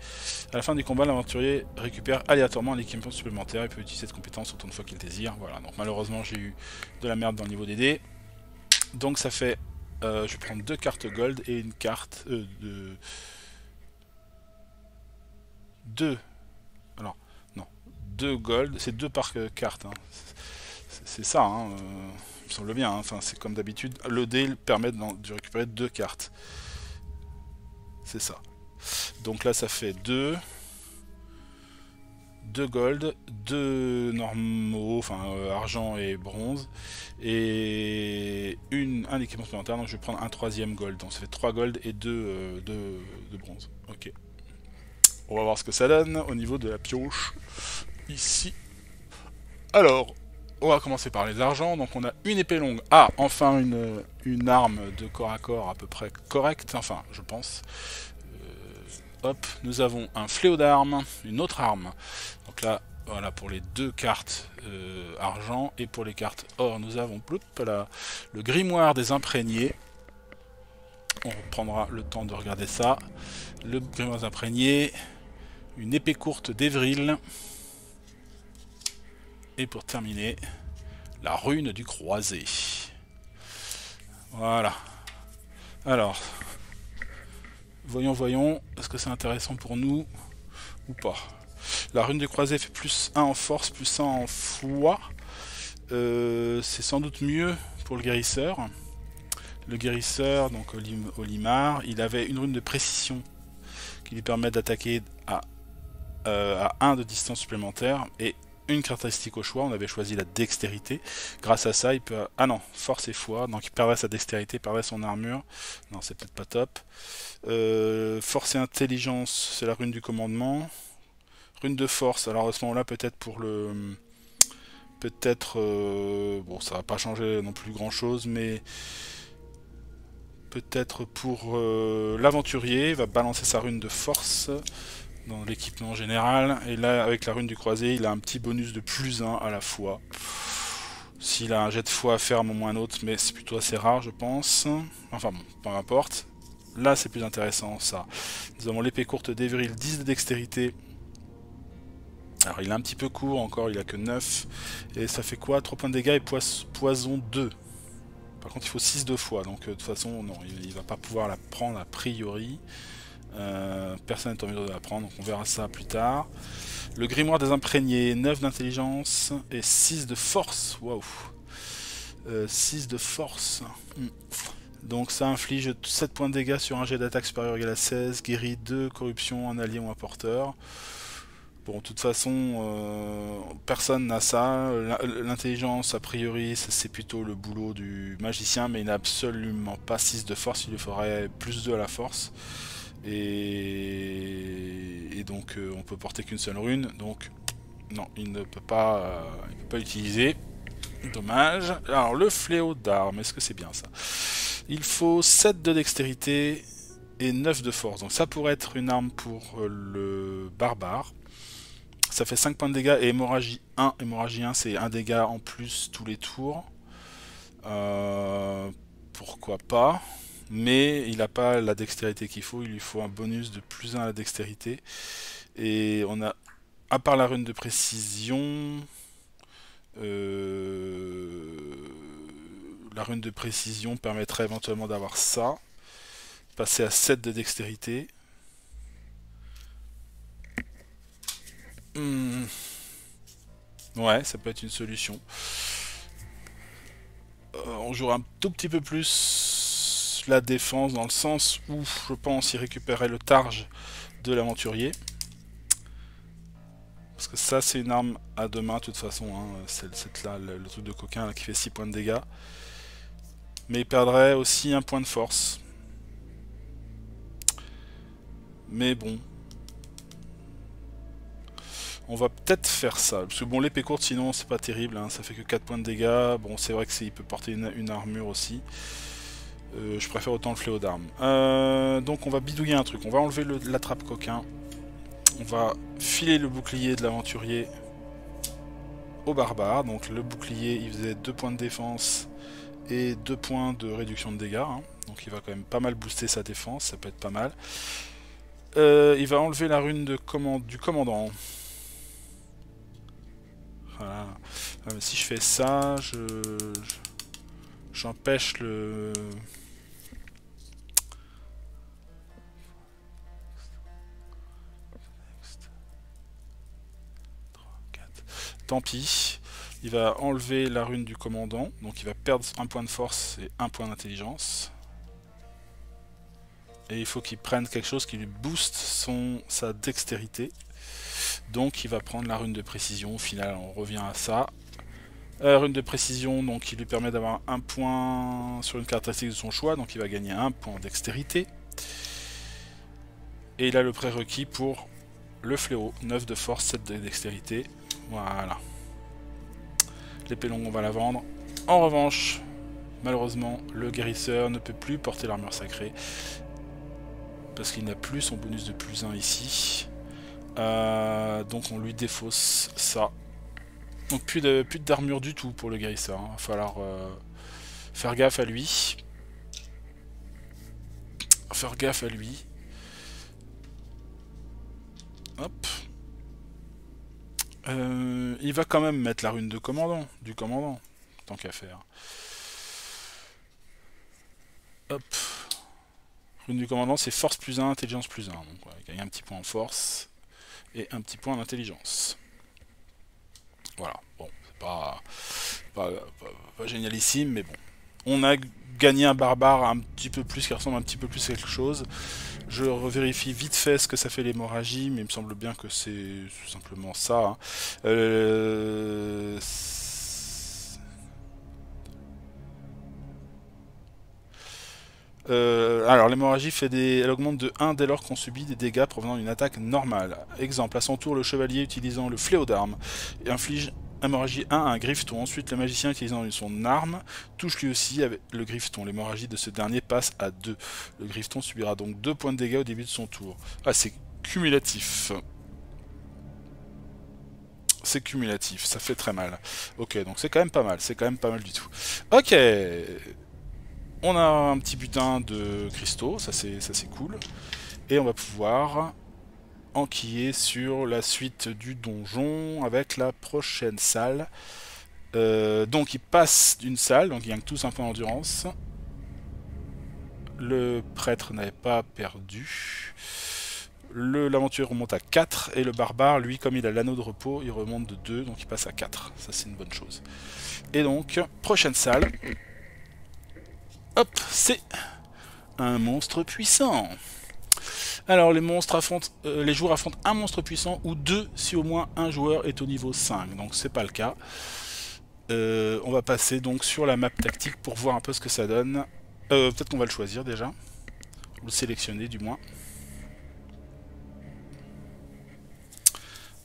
Speaker 2: À la fin du combat, l'aventurier récupère aléatoirement un équipement supplémentaire et peut utiliser cette compétence autant de fois qu'il désire. Voilà, donc malheureusement j'ai eu de la merde dans le niveau des dés. Donc ça fait... je vais prendre 2 cartes gold et une carte de... 2. Alors, non. 2 gold, c'est 2 par carte. Hein. C'est ça, hein, il me semble bien. Hein. Enfin, c'est comme d'habitude. Le dé permet de récupérer 2 cartes. C'est ça. Donc là, ça fait 2 gold, 2 normaux, enfin argent et bronze, et un équipement supplémentaire, donc je vais prendre un 3e gold, donc ça fait 3 gold et 2 de bronze. Ok. On va voir ce que ça donne au niveau de la pioche, ici. Alors, on va commencer par les argents, donc on a une épée longue. Ah, enfin une arme de corps à corps à peu près correcte, enfin, je pense. Hop, nous avons un fléau d'armes, une autre arme. Donc là, voilà pour les 2 cartes argent, et pour les cartes or, nous avons là, le grimoire des imprégnés. On prendra le temps de regarder ça. Le grimoire des imprégnés, une épée courte d'Evril, et pour terminer, la rune du croisé. Voilà. Alors, voyons, est-ce que c'est intéressant pour nous ou pas? La rune du croisé fait plus 1 en force, plus 1 en foi. C'est sans doute mieux pour le guérisseur. Le guérisseur, donc Olimar, il avait une rune de précision qui lui permet d'attaquer à 1 de distance supplémentaire, et une caractéristique au choix, on avait choisi la dextérité. Grâce à ça, il peut... Ah non, force et foi, donc il perdrait sa dextérité, perdrait son armure. Non, c'est peut-être pas top. Force et intelligence, c'est la rune du commandement. Rune de force, alors à ce moment-là, peut-être pour le... Peut-être... bon, ça va pas changer non plus grand-chose, mais... Peut-être pour l'aventurier, il va balancer sa rune de force dans l'équipement général, et là avec la rune du croisé il a un petit bonus de plus 1 à la fois. S'il a un jet de foi à faire à un moment ou un autre, mais c'est plutôt assez rare je pense. Enfin bon, peu importe. Là c'est plus intéressant ça. Nous avons l'épée courte d'Evril, 10 de dextérité. Alors il est un petit peu court encore, il a que 9. Et ça fait quoi? 3 points de dégâts et poison 2. Par contre il faut 6 de foi, donc de toute façon non, il va pas pouvoir la prendre a priori. Personne n'est en mesure de la prendre, donc on verra ça plus tard. Le grimoire des imprégnés, 9 d'intelligence et 6 de force. Waouh, 6 de force. Donc ça inflige 7 points de dégâts sur un jet d'attaque supérieur ou égal à 16, guérit 2 corruption, un allié ou un porteur. Bon, de toute façon, personne n'a ça. L'intelligence, a priori, c'est plutôt le boulot du magicien, mais il n'a absolument pas 6 de force, il lui faudrait plus 2 à la force. Et donc on peut porter qu'une seule rune, donc non, il ne peut pas utiliser. Dommage. Alors le fléau d'armes, est-ce que c'est bien ça? Il faut 7 de dextérité et 9 de force, donc ça pourrait être une arme pour le barbare. Ça fait 5 points de dégâts et hémorragie 1. Hémorragie 1 c'est un dégât en plus tous les tours. Pourquoi pas? Mais il n'a pas la dextérité qu'il faut, il lui faut un bonus de plus 1 à la dextérité. Et on a, à part la rune de précision, la rune de précision permettrait éventuellement d'avoir ça. Passer à 7 de dextérité. Ouais, ça peut être une solution. On jouera un tout petit peu plus la défense dans le sens où je pense y récupérer le targe de l'aventurier. Parce que ça c'est une arme à deux mains de toute façon, hein. C'est là le truc de coquin là, qui fait 6 points de dégâts. Mais il perdrait aussi un point de force. Mais bon. On va peut-être faire ça. Parce que bon, l'épée courte sinon c'est pas terrible, hein. Ça fait que 4 points de dégâts. Bon, c'est vrai qu'il peut porter une armure aussi. Je préfère autant le fléau d'armes. Donc on va bidouiller un truc. On va enlever la trappe coquin. On va filer le bouclier de l'aventurier au barbare. Donc le bouclier il faisait 2 points de défense et 2 points de réduction de dégâts, hein. Donc il va quand même pas mal booster sa défense, ça peut être pas mal. Il va enlever la rune de du commandant. Voilà. Si je fais ça, J'empêche le... Tant pis. Il va enlever la rune du commandant, donc il va perdre un point de force et un point d'intelligence. Et il faut qu'il prenne quelque chose qui lui booste sa dextérité. Donc il va prendre la rune de précision. Au final, on revient à ça. Rune de précision, donc qui lui permet d'avoir un point sur une caractéristique de son choix. Donc il va gagner un point en dextérité. Et il a le prérequis pour le fléau. 9 de force, 7 de dextérité. Voilà. L'épée longue, on va la vendre. En revanche, malheureusement, le guérisseur ne peut plus porter l'armure sacrée. Parce qu'il n'a plus son bonus de plus 1 ici. Donc on lui défausse ça. Donc plus d'armure du tout pour le guérisseur. Il va falloir faire gaffe à lui. Faire gaffe à lui. Hop. Il va quand même mettre la rune de commandant, du commandant, tant qu'à faire. Hop. Rune du commandant, c'est force plus 1, intelligence plus 1. Donc ouais, il gagne un petit point en force et un petit point en intelligence. Voilà, bon, c'est pas génialissime, mais bon. On a gagné un barbare un petit peu plus, qui ressemble un petit peu plus à quelque chose. Je revérifie vite fait ce que ça fait l'hémorragie, mais il me semble bien que c'est simplement ça. Hein. Alors l'hémorragie elle augmente de 1 dès lors qu'on subit des dégâts provenant d'une attaque normale. Exemple, à son tour, le chevalier utilisant le fléau d'armes inflige hémorragie 1 à un griffeton. Ensuite, le magicien utilisant son arme touche lui aussi avec le griffeton. L'hémorragie de ce dernier passe à 2. Le griffeton subira donc 2 points de dégâts au début de son tour. Ah, c'est cumulatif. C'est cumulatif, ça fait très mal. Ok, donc c'est quand même pas mal, c'est quand même pas mal du tout. Ok, on a un petit butin de cristaux, ça c'est cool. Et on va pouvoir enquiller sur la suite du donjon avec la prochaine salle. Donc il passe d'une salle, donc il gagne tous un point d'endurance. Le prêtre n'avait pas perdu. L'aventure remonte à 4 et le barbare, lui, comme il a l'anneau de repos, il remonte de 2, donc il passe à 4. Ça, c'est une bonne chose. Et donc, prochaine salle. Hop, c'est un monstre puissant. Alors, les joueurs affrontent un monstre puissant ou 2 si au moins un joueur est au niveau 5. Donc, c'est pas le cas. On va passer donc sur la map tactique pour voir un peu ce que ça donne. Peut-être qu'on va le choisir déjà. Ou le sélectionner, du moins.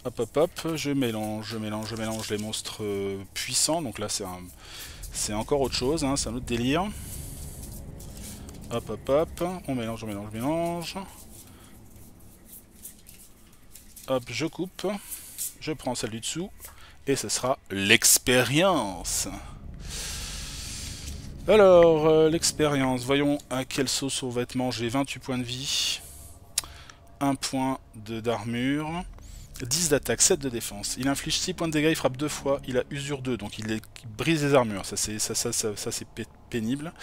Speaker 2: Hop hop hop, je mélange les monstres puissants, donc là c'est encore autre chose, hein, c'est un autre délire. Hop hop hop, on mélange. Hop, je coupe, je prends celle du dessous, et ce sera l'expérience. Alors, l'expérience, voyons à quelle sauce aux vêtements, j'ai 28 points de vie, 1 point d'armure. 10 d'attaque, 7 de défense. Il inflige 6 points de dégâts, il frappe 2 fois, il a usure 2, donc il brise les armures, ça c'est pénible.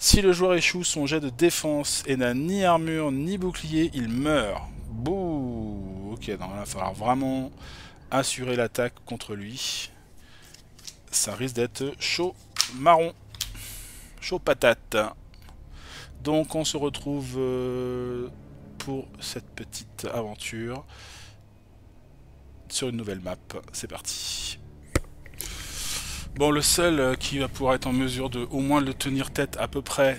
Speaker 2: Si le joueur échoue son jet de défense et n'a ni armure ni bouclier, il meurt. Bouh. Ok, donc là il va falloir vraiment assurer l'attaque contre lui. Ça risque d'être chaud marron. Chaud patate. Donc on se retrouve pour cette petite aventure. Sur une nouvelle map, c'est parti. Bon, le seul qui va pouvoir être en mesure de au moins le tenir tête à peu près,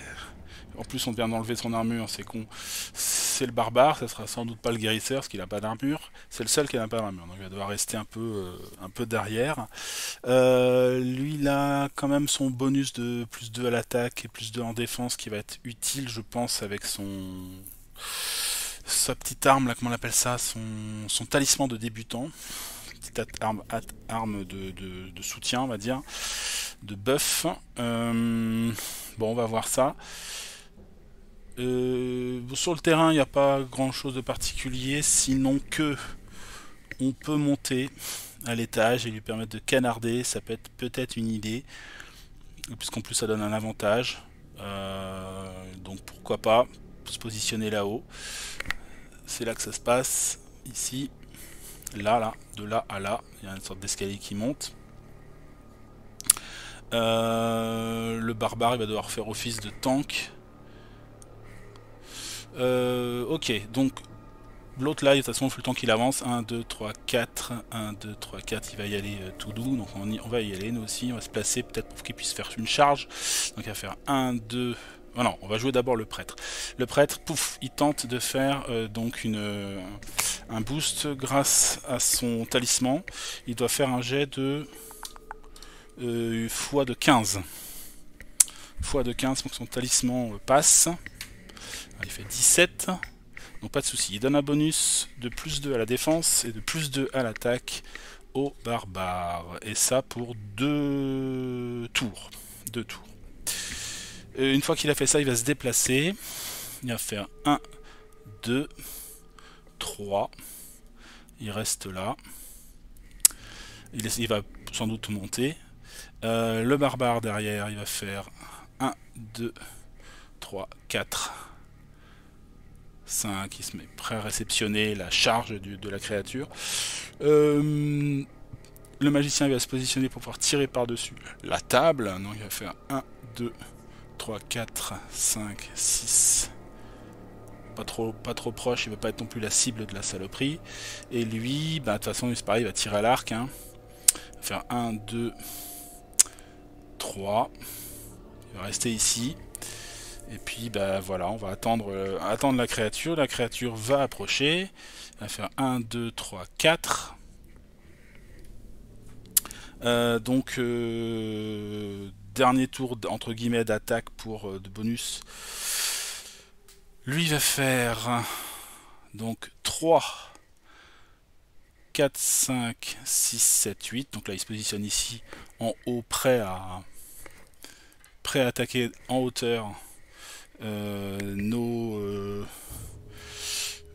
Speaker 2: en plus on vient d'enlever son armure, c'est con, c'est le barbare, ça sera sans doute pas le guérisseur, parce qu'il n'a pas d'armure, c'est le seul qui n'a pas d'armure, donc il va devoir rester un peu derrière. Lui il a quand même son bonus de plus 2 à l'attaque et plus 2 en défense qui va être utile, je pense, avec sa petite arme, là, comment on appelle ça, son talisman de débutant, petite arme de soutien, on va dire, de buff. Bon, on va voir ça. Sur le terrain, il n'y a pas grand chose de particulier, sinon que on peut monter à l'étage et lui permettre de canarder, ça peut être une idée. puisqu'en plus ça donne un avantage. Donc pourquoi pas se positionner là-haut. C'est là que ça se passe, ici, là, de là à là, il y a une sorte d'escalier qui monte. Le barbare il va devoir faire office de tank. Ok, donc l'autre là, de toute façon, il faut le temps qu'il avance. 1, 2, 3, 4. 1, 2, 3, 4. Il va y aller tout doux. Donc on va y aller, nous aussi. On va se placer peut-être pour qu'il puisse faire une charge. Donc il va faire 1, 2. Oh non, on va jouer d'abord le prêtre. Le prêtre, pouf, il tente de faire donc un boost grâce à son talisman. Il doit faire un jet de fois de 15. Fois de 15 pour que son talisman passe. Il fait 17. Donc pas de souci. Il donne un bonus de plus 2 à la défense et de plus 2 à l'attaque au barbare. Et ça pour 2 tours. 2 tours. Une fois qu'il a fait ça, il va se déplacer. Il va faire 1, 2, 3. Il reste là. Il va sans doute monter. Le barbare derrière, il va faire 1, 2, 3, 4, 5. Il se met prêt à réceptionner la charge de la créature. Le magicien il va se positionner pour pouvoir tirer par-dessus la table. Donc il va faire 1, 2, 3, 4, 5, 6. Pas trop proche, il ne va pas être non plus la cible de la saloperie. Et lui, bah, de toute façon, c'est pareil, il va tirer à l'arc. Hein. Il va faire 1, 2, 3. Il va rester ici. Et puis, bah, voilà, on va attendre la créature. La créature va approcher. Il va faire 1, 2, 3, 4. Donc, dernier tour entre guillemets d'attaque pour de bonus. Lui va faire donc 3, 4, 5, 6, 7, 8. Donc là il se positionne ici en haut, prêt à attaquer en hauteur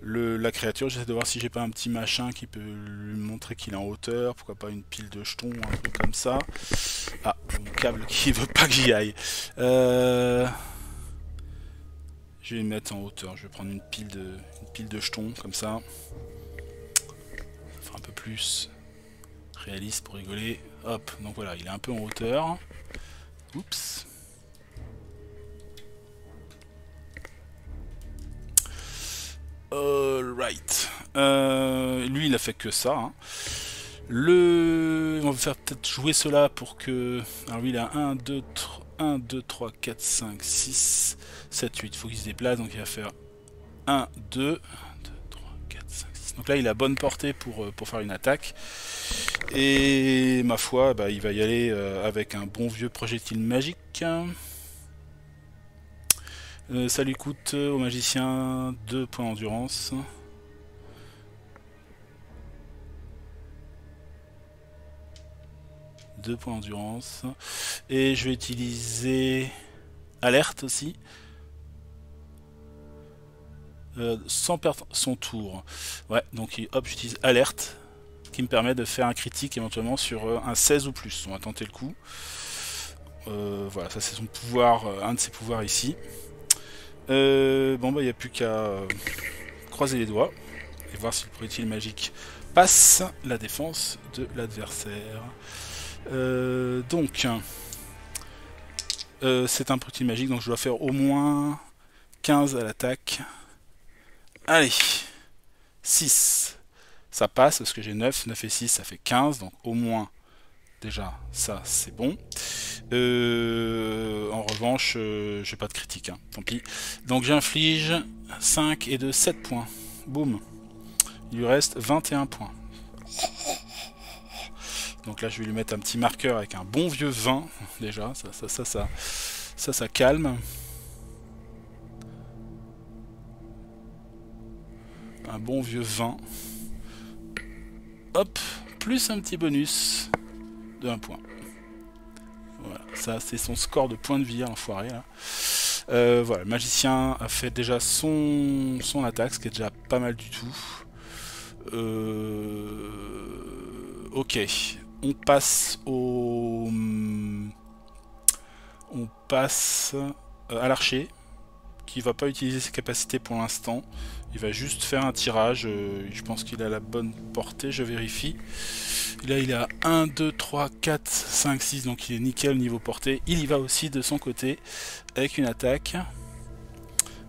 Speaker 2: la créature. J'essaie de voir si j'ai pas un petit machin qui peut lui montrer qu'il est en hauteur. Pourquoi pas une pile de jetons, un truc comme ça. Ah, mon câble qui veut pas que j'y aille. Je vais le mettre en hauteur. Je vais prendre une pile de jetons comme ça. Ça fera un peu plus réaliste pour rigoler. Hop, donc voilà, il est un peu en hauteur. Oups. Alright. Lui, il a fait que ça. Hein. On va faire peut-être jouer cela pour que... Alors lui, il a 1, 2, 3, 4, 5, 6, 7, 8. Il faut qu'il se déplace, donc il va faire 1, 2, 3, 4, 5, 6. Donc là, il a bonne portée pour faire une attaque. Et ma foi, bah, il va y aller avec un bon vieux projectile magique. Ça lui coûte au magicien 2 points d'endurance. Et je vais utiliser alerte aussi. Sans perdre son tour. Ouais, donc hop, j'utilise alerte qui me permet de faire un critique éventuellement sur un 16 ou plus. On va tenter le coup. Voilà, ça c'est son pouvoir, un de ses pouvoirs ici. Bon bah il n'y a plus qu'à croiser les doigts et voir si le projectile magique passe la défense de l'adversaire. Donc c'est un projectile magique, donc je dois faire au moins 15 à l'attaque. Allez, 6, ça passe parce que j'ai 9 et 6 ça fait 15, donc au moins déjà ça c'est bon. En revanche, j'ai pas de critique, hein, tant pis. Donc j'inflige 5 et 2, 7 points. Boum. Il lui reste 21 points. Donc là je vais lui mettre un petit marqueur avec un bon vieux 20 déjà, ça calme. Un bon vieux 20. Hop, plus un petit bonus de 1 point. Voilà, ça c'est son score de points de vie, l'enfoiré là. Voilà, le magicien a fait déjà son attaque, ce qui est déjà pas mal du tout. Ok, on passe au On passe à l'archer, qui va pas utiliser ses capacités pour l'instant. Il va juste faire un tirage. Je pense qu'il a la bonne portée, je vérifie. Là, il a 1, 2, 3, 4, 5, 6, donc il est nickel niveau portée. Il y va aussi de son côté, avec une attaque.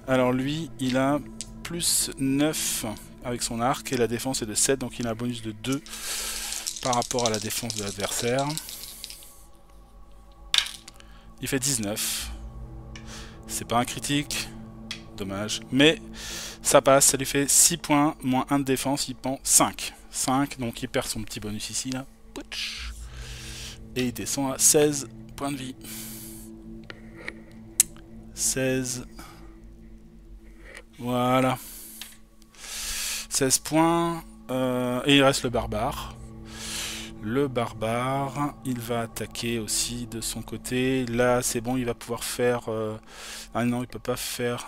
Speaker 2: Alors lui, il a plus 9 avec son arc, et la défense est de 7, donc il a un bonus de 2 par rapport à la défense de l'adversaire. Il fait 19. C'est pas un critique, dommage, mais ça passe, ça lui fait 6 points, moins 1 de défense, il prend 5. 5, donc il perd son petit bonus ici, là. Et il descend à 16 points de vie. 16. Voilà. 16 points. Et il reste le barbare. Le barbare, il va attaquer aussi de son côté. Là, c'est bon, il va pouvoir faire... Ah non, il peut pas faire...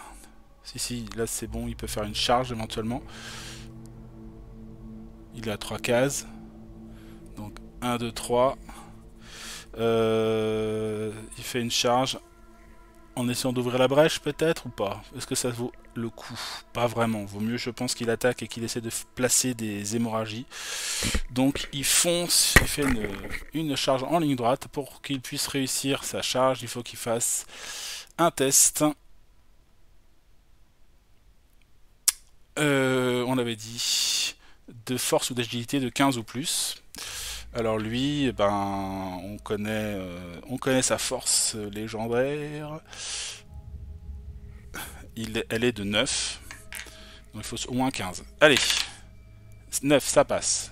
Speaker 2: Si, là c'est bon, il peut faire une charge éventuellement. Il est à 3 cases. Donc 1, 2, 3. Il fait une charge en essayant d'ouvrir la brèche peut-être ou pas? Est-ce que ça vaut le coup? Pas vraiment. Vaut mieux, je pense, qu'il attaque et qu'il essaie de placer des hémorragies. Donc il fonce, il fait une charge en ligne droite. Pour qu'il puisse réussir sa charge, il faut qu'il fasse un test. On avait dit de force ou d'agilité de 15 ou plus. Alors lui, ben, on connaît sa force légendaire. Elle est de 9. Donc il faut au moins 15. Allez, 9, ça passe.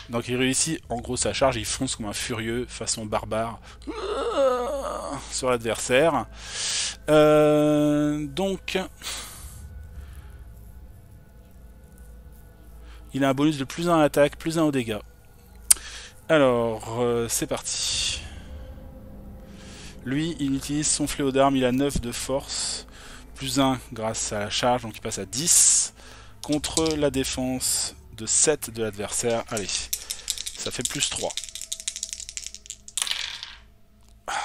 Speaker 2: Donc il réussit en gros sa charge, il fonce comme un furieux, façon barbare, sur l'adversaire. Donc... il a un bonus de plus 1 à l'attaque, plus 1 au dégâts. Alors, c'est parti. Lui, il utilise son fléau d'arme, il a 9 de force, plus 1 grâce à la charge, donc il passe à 10. Contre la défense de 7 de l'adversaire, allez, ça fait plus 3.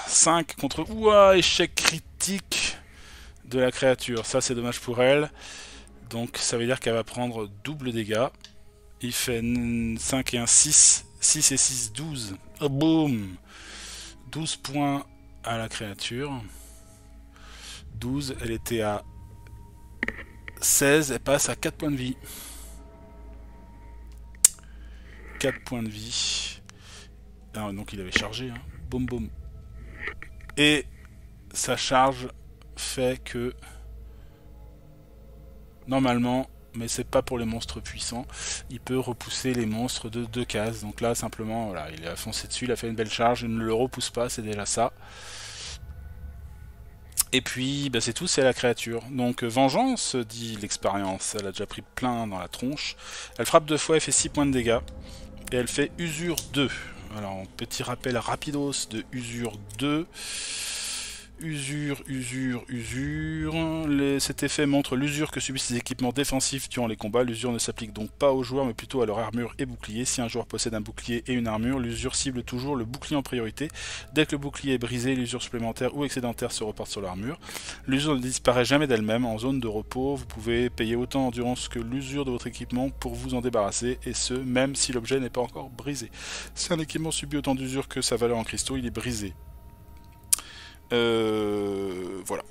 Speaker 2: 5 contre... Ouah, échec critique de la créature, ça c'est dommage pour elle. Donc ça veut dire qu'elle va prendre double dégâts. Il fait 5 et 1, 6. 6 et 6, 12. Oh, boum! 12 points à la créature. 12, elle était à 16, elle passe à 4 points de vie. 4 points de vie. Ah, donc il avait chargé. Hein. Boum, boum. Et sa charge fait que... Normalement... mais c'est pas pour les monstres puissants, il peut repousser les monstres de 2 cases. Donc là simplement voilà, il a foncé dessus, il a fait une belle charge, il ne le repousse pas, c'est déjà ça. Et puis bah, c'est tout, c'est la créature. Donc vengeance, dit l'expérience, elle a déjà pris plein dans la tronche. Elle frappe 2 fois, elle fait 6 points de dégâts. Et elle fait usure 2. Alors petit rappel rapidos de usure 2. Usure. Cet effet montre l'usure que subissent les équipements défensifs durant les combats. L'usure ne s'applique donc pas aux joueurs, mais plutôt à leur armure et bouclier. Si un joueur possède un bouclier et une armure, l'usure cible toujours le bouclier en priorité. Dès que le bouclier est brisé, l'usure supplémentaire ou excédentaire se reporte sur l'armure. L'usure ne disparaît jamais d'elle-même. En zone de repos, vous pouvez payer autant d'endurance que l'usure de votre équipement pour vous en débarrasser, et ce, même si l'objet n'est pas encore brisé. Si un équipement subit autant d'usure que sa valeur en cristaux, il est brisé. Voilà.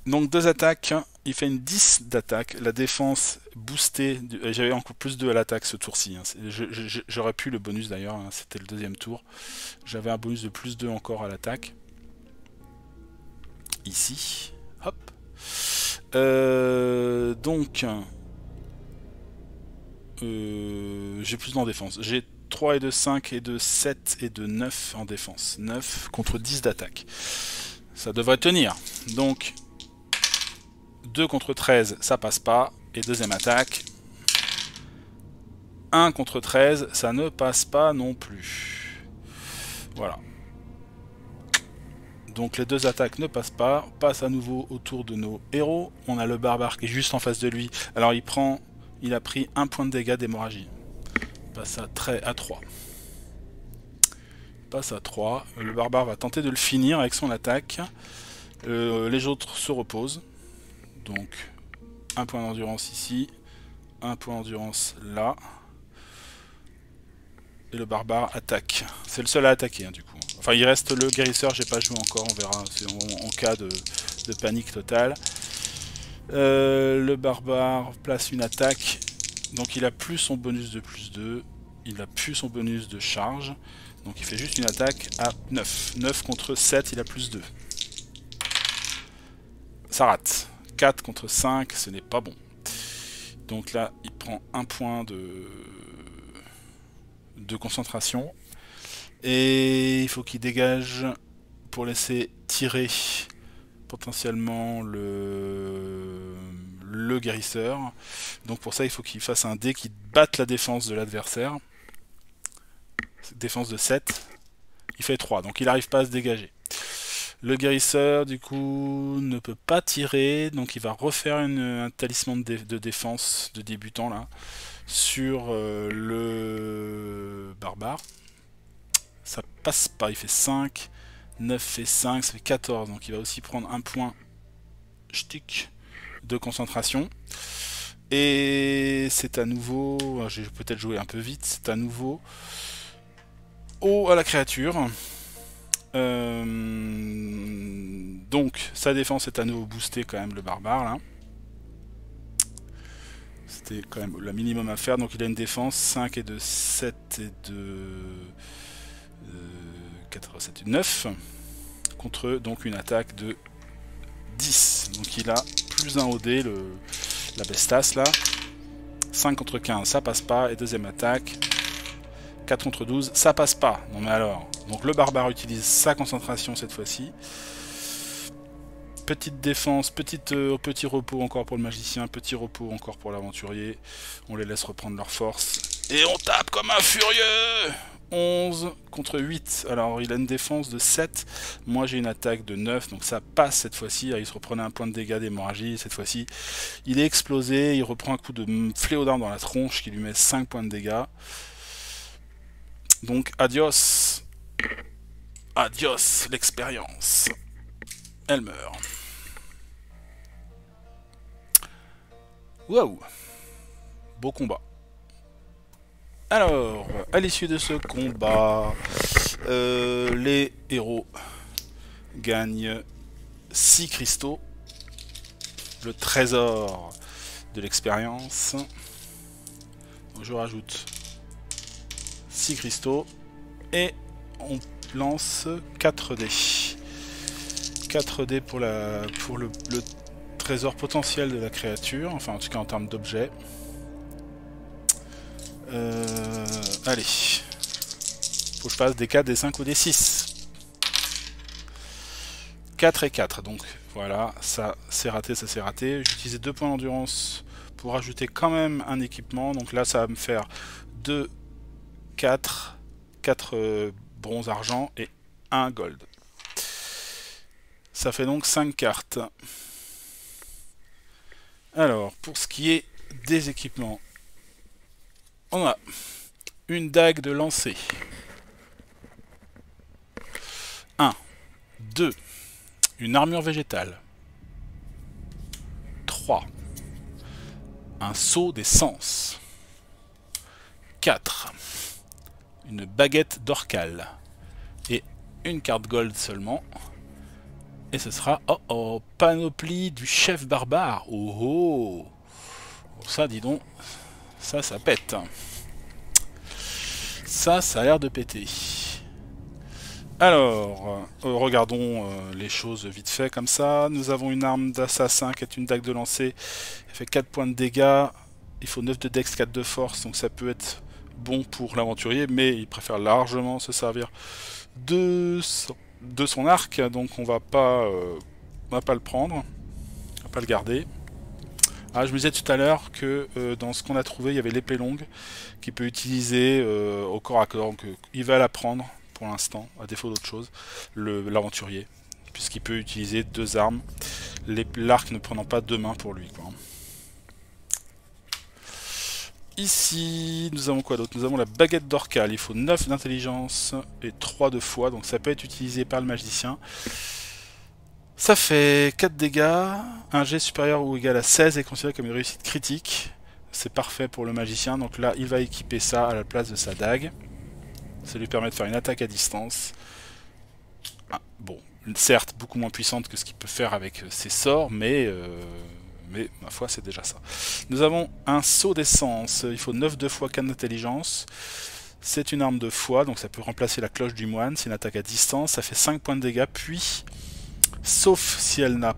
Speaker 2: Donc 2 attaques, il fait une 10 d'attaque, la défense boostée, j'avais encore plus 2 à l'attaque ce tour-ci, hein. J'aurais pu le bonus d'ailleurs, hein. C'était le deuxième tour, j'avais un bonus de plus 2 encore à l'attaque, ici, hop, donc, j'ai plus en défense, j'ai 3 et de 5 et de 7 et de 9 en défense. 9 contre 10 d'attaque. Ça devrait tenir. Donc 2 contre 13, ça passe pas. Et deuxième attaque. 1 contre 13, ça ne passe pas non plus. Voilà. Donc les 2 attaques ne passent pas. On passe à nouveau autour de nos héros. On a le barbare qui est juste en face de lui. Alors il a pris 1 point de dégâts d'hémorragie. Passe à 3. passe à 3. Le barbare va tenter de le finir avec son attaque. Les autres se reposent. Donc, un point d'endurance ici. Un point d'endurance là. Et le barbare attaque. C'est le seul à attaquer, hein, du coup. Enfin, il reste le guérisseur, j'ai pas joué encore, on verra. C'est en cas de panique totale. Le barbare place une attaque. Donc il a plus son bonus de plus 2. Il a plus son bonus de charge. Donc il fait juste une attaque à 9. 9 contre 7, il a plus 2. Ça rate. 4 contre 5, ce n'est pas bon. Donc là, il prend un point de concentration. Et il faut qu'il dégage pour laisser tirer potentiellement le guérisseur. Donc pour ça, il faut qu'il fasse un dé qui batte la défense de l'adversaire. Défense de 7. Il fait 3, donc il n'arrive pas à se dégager. Le guérisseur, du coup, ne peut pas tirer, donc il va refaire un talisman de défense de débutant là sur le barbare. Ça passe pas, il fait 5, 9 fait 5, ça fait 14, donc il va aussi prendre un point shtick de concentration. Et c'est à nouveau, j'ai peut-être joué un peu vite, c'est à nouveau à la créature. Donc sa défense est à nouveau boostée quand même, le barbare là. C'était quand même le minimum à faire, donc il a une défense 5 et de 7 et de 4, 7 et 9 contre donc une attaque de 10. Donc il a plus 1 au dé, la bestasse là. 5 contre 15, ça passe pas. Et deuxième attaque, 4 contre 12, ça passe pas. Non mais alors. Donc le barbare utilise sa concentration cette fois-ci. Petite défense, petit repos encore pour le magicien, petit repos encore pour l'aventurier. On les laisse reprendre leur force. Et on tape comme un furieux. 11 contre 8. Alors il a une défense de 7. Moi j'ai une attaque de 9. Donc ça passe cette fois-ci. Il se reprenait un point de dégâts d'hémorragie. Cette fois-ci il est explosé. Il reprend un coup de fléau d'arme dans la tronche qui lui met 5 points de dégâts. Donc adios. Adios l'expérience. Elle meurt. Waouh. Beau combat. Alors, à l'issue de ce combat, les héros gagnent 6 cristaux, le trésor de l'expérience. Je rajoute 6 cristaux et on lance 4 dés. 4 dés pour le trésor potentiel de la créature, enfin en tout cas en termes d'objets. Allez. Faut que je fasse des 4, des 5 ou des 6. 4 et 4, donc voilà, ça c'est raté, ça c'est raté. J'ai utilisé 2 points d'endurance pour ajouter quand même un équipement, donc là ça va me faire 2, 4, 4 bronze argent et 1 gold. Ça fait donc 5 cartes. Alors, pour ce qui est des équipements, on a une dague de lancer. 1, 2, une armure végétale. 3, un seau d'essence. 4, une baguette d'orcal. Et une carte gold seulement. Et ce sera, panoplie du chef barbare. Oh, ça dis donc, ça pète. Ça a l'air de péter. Alors, regardons les choses vite fait comme ça. Nous avons une arme d'assassin qui est une dague de lancer. Elle fait 4 points de dégâts. Il faut 9 de dex, 4 de force. Donc ça peut être bon pour l'aventurier. Mais il préfère largement se servir de son arc. Donc on va pas le prendre. On va pas le garder. Ah, je me disais tout à l'heure que dans ce qu'on a trouvé, il y avait l'épée longue qu'il peut utiliser au corps à corps. Donc, il va la prendre pour l'instant, à défaut d'autre chose, l'aventurier. Puisqu'il peut utiliser 2 armes, l'arc ne prenant pas 2 mains pour lui, quoi. Ici, nous avons quoi d'autre? Nous avons la baguette d'Orcal. Il faut 9 d'intelligence et 3 de foi. Donc ça peut être utilisé par le magicien. Ça fait 4 dégâts. Un jet supérieur ou égal à 16 est considéré comme une réussite critique. C'est parfait pour le magicien. Donc là, il va équiper ça à la place de sa dague. Ça lui permet de faire une attaque à distance. Ah, bon, certes, beaucoup moins puissante que ce qu'il peut faire avec ses sorts, mais ma foi, c'est déjà ça. Nous avons un saut d'essence. Il faut 9 de foi, 4 d'intelligence. C'est une arme de foi, donc ça peut remplacer la cloche du moine. C'est une attaque à distance. Ça fait 5 points de dégâts. Puis, sauf si elle n'a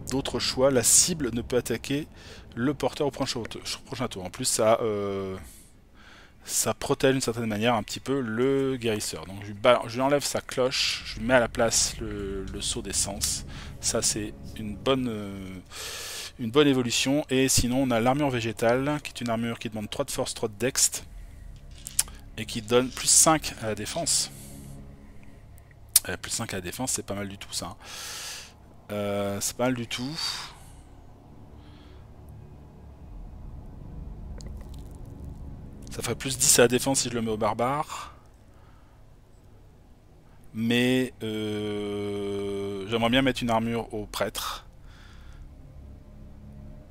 Speaker 2: d'autre choix, la cible ne peut attaquer le porteur au prochain tour. En plus, ça protège d'une certaine manière un petit peu le guérisseur. Donc je lui enlève sa cloche, je lui mets à la place le saut d'essence. Ça, c'est une bonne évolution. Et sinon, on a l'armure végétale, qui est une armure qui demande 3 de force, 3 de dext, et qui donne plus 5 à la défense. Plus 5 à la défense, c'est pas mal du tout, ça. C'est pas mal du tout. Ça ferait plus 10 à la défense si je le mets au barbare. Mais j'aimerais bien mettre une armure au prêtre.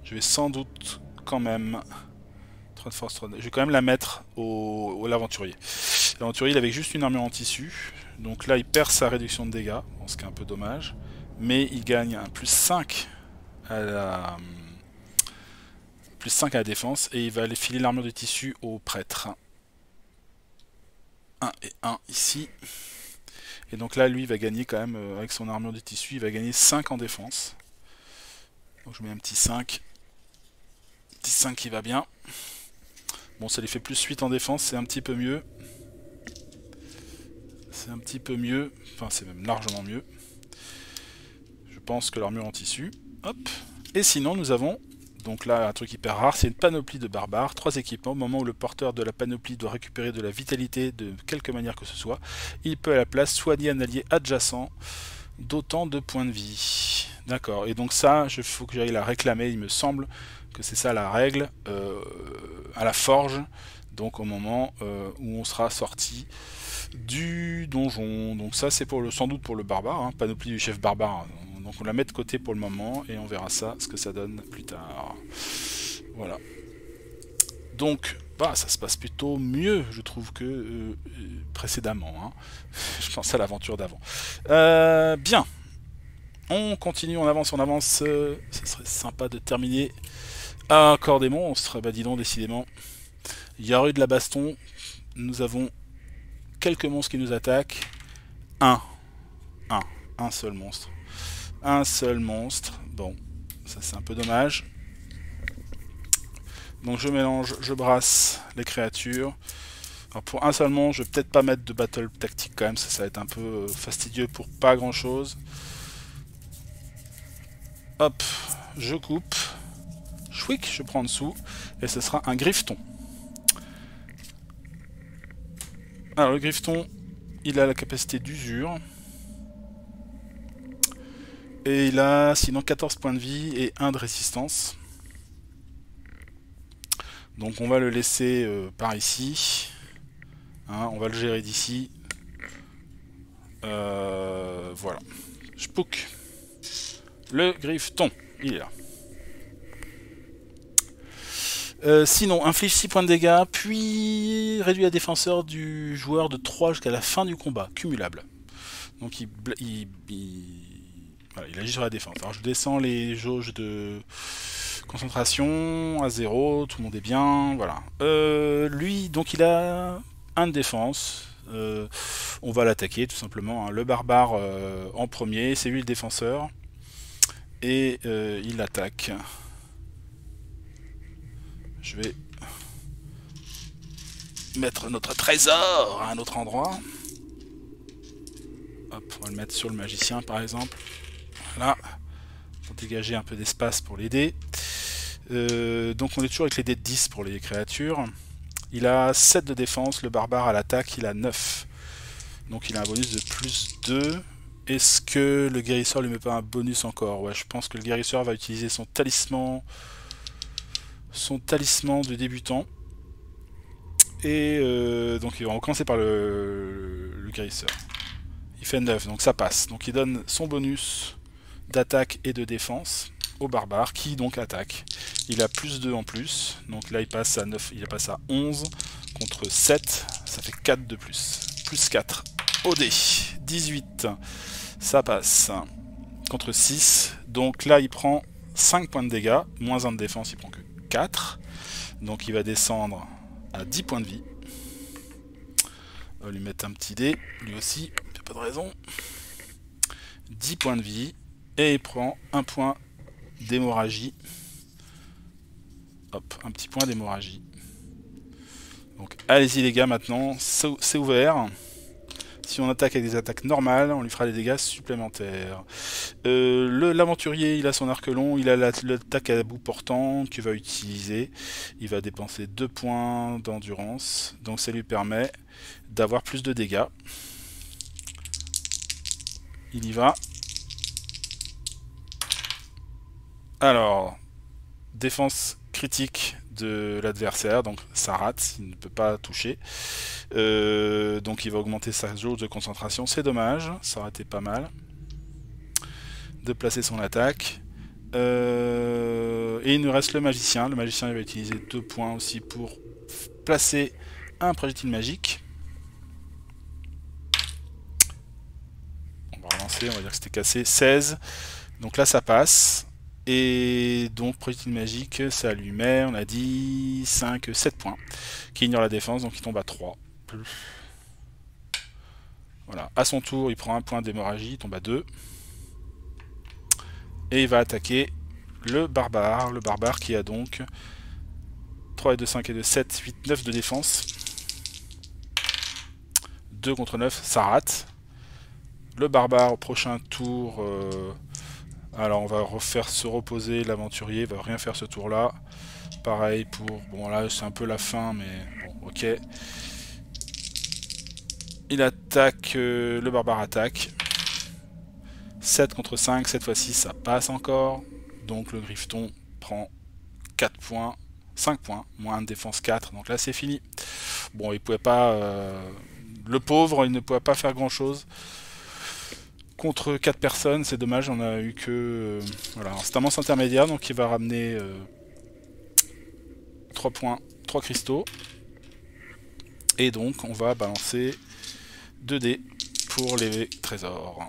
Speaker 2: Je vais sans doute quand même... 3 de force, 3 de... Je vais quand même la mettre au l'aventurier. L'aventurier, il avait juste une armure en tissu. Donc là, il perd sa réduction de dégâts, ce qui est un peu dommage. Mais il gagne un plus 5 à la... plus 5 à la défense. Et il va aller filer l'armure de tissu au prêtre. 1 et 1 ici. Et donc là, lui, il va gagner quand même, avec son armure de tissu, il va gagner 5 en défense. Donc je mets un petit 5. Petit 5 qui va bien. Bon, ça lui fait plus 8 en défense, c'est un petit peu mieux. C'est un petit peu mieux. Enfin, c'est même largement mieux. Je pense que l'armure en tissu. Hop. Et sinon, nous avons... Donc là, un truc hyper rare, c'est une panoplie de barbares, 3 équipements. Au moment où le porteur de la panoplie doit récupérer de la vitalité de quelque manière que ce soit, il peut à la place soigner un allié adjacent d'autant de points de vie. D'accord, et donc ça, il faut que j'aille la réclamer, il me semble que c'est ça la règle, à la forge, donc au moment où on sera sorti du donjon. Donc ça, c'est sans doute pour le barbare, hein, panoplie du chef barbare. Donc on la met de côté pour le moment et on verra ça, ce que ça donne plus tard. Voilà. Donc, bah, ça se passe plutôt mieux, je trouve, que précédemment. Hein. Je pense à l'aventure d'avant. Bien. On continue, on avance. Ce serait sympa de terminer. Ah, encore des monstres. Bah dis donc, décidément. Il y a eu de la baston. Nous avons quelques monstres qui nous attaquent. Un seul monstre. Un seul monstre. Bon, ça c'est un peu dommage. Donc je mélange, je brasse les créatures. Alors pour un seul monstre, je vais peut-être pas mettre de battle tactique quand même, ça va être un peu fastidieux pour pas grand chose. Hop, je coupe. Chouic, je prends en dessous. Et ce sera un griffeton. Alors le griffeton, il a la capacité d'usure. Et il a sinon 14 points de vie et 1 de résistance. Donc on va le laisser par ici. Hein, on va le gérer d'ici. Voilà. Spook. Le griffeton, il est là. Sinon, inflige 6 points de dégâts, puis réduit la défenseur du joueur de 3 jusqu'à la fin du combat, cumulable. Donc voilà, il agit sur la défense. Alors je descends les jauges de concentration à 0, tout le monde est bien, voilà. Lui, donc il a 1 de défense. On va l'attaquer tout simplement. Hein. Le barbare en premier, c'est lui le défenseur. Et il attaque. Je vais mettre notre trésor à un autre endroit. Hop, on va le mettre sur le magicien par exemple. Voilà, pour dégager un peu d'espace pour les dés. Donc on est toujours avec les dés de 10 pour les créatures. Il a 7 de défense, le barbare à l'attaque il a 9. Donc il a un bonus de plus 2. Est-ce que le guérisseur lui met pas un bonus encore? Ouais, je pense que le guérisseur va utiliser son talisman de débutant. et donc on va commencer par le guérisseur. Il fait 9, donc ça passe. Donc il donne son bonus d'attaque et de défense au barbare, qui donc attaque. Il a plus 2 en plus, donc là il passe à 9, il passe à 11 contre 7, ça fait 4 de plus. Plus 4 au dé, 18, ça passe contre 6, donc là il prend 5 points de dégâts, moins 1 de défense, il prend que 4, donc il va descendre à 10 points de vie. On va lui mettre un petit dé, lui aussi, il n'y a pas de raison. 10 points de vie, et il prend un point d'hémorragie. Hop, un petit point d'hémorragie. Donc allez-y les gars, maintenant, c'est ouvert. Si on attaque avec des attaques normales, on lui fera des dégâts supplémentaires. L'aventurier, il a son arc long, il a l'attaque à bout portant qu'il va utiliser. Il va dépenser 2 points d'endurance, donc ça lui permet d'avoir plus de dégâts. Il y va. Alors, défense critique de l'adversaire, donc ça rate, il ne peut pas toucher. Donc il va augmenter sa jauge de concentration, c'est dommage, ça aurait été pas mal de placer son attaque. Et il nous reste le magicien il va utiliser 2 points aussi pour placer un projectile magique. On va relancer, on va dire que c'était cassé, 16, donc là ça passe. Et donc projectile magique, ça lui met, on a dit 5, 7 points, qui ignore la défense, donc il tombe à 3. Voilà, à son tour, il prend un point d'hémorragie, il tombe à 2. Et il va attaquer le barbare qui a donc 3 et 2, 5 et 2, 7, 8, 9 de défense. 2 contre 9, ça rate. Le barbare au prochain tour... alors on va refaire se reposer, l'aventurier il va rien faire ce tour là. Pareil pour... Bon là c'est un peu la fin mais bon ok. Il attaque, le barbare attaque. 7 contre 5, cette fois-ci ça passe encore. Donc le grifton prend 4 points, 5 points, moins de défense 4, donc là c'est fini. Bon il pouvait pas... le pauvre il ne pouvait pas faire grand chose. Contre 4 personnes, c'est dommage, on a eu que... voilà, c'est un monstre intermédiaire, donc il va ramener 3 points, 3 cristaux. Et donc, on va balancer 2 dés pour les trésors.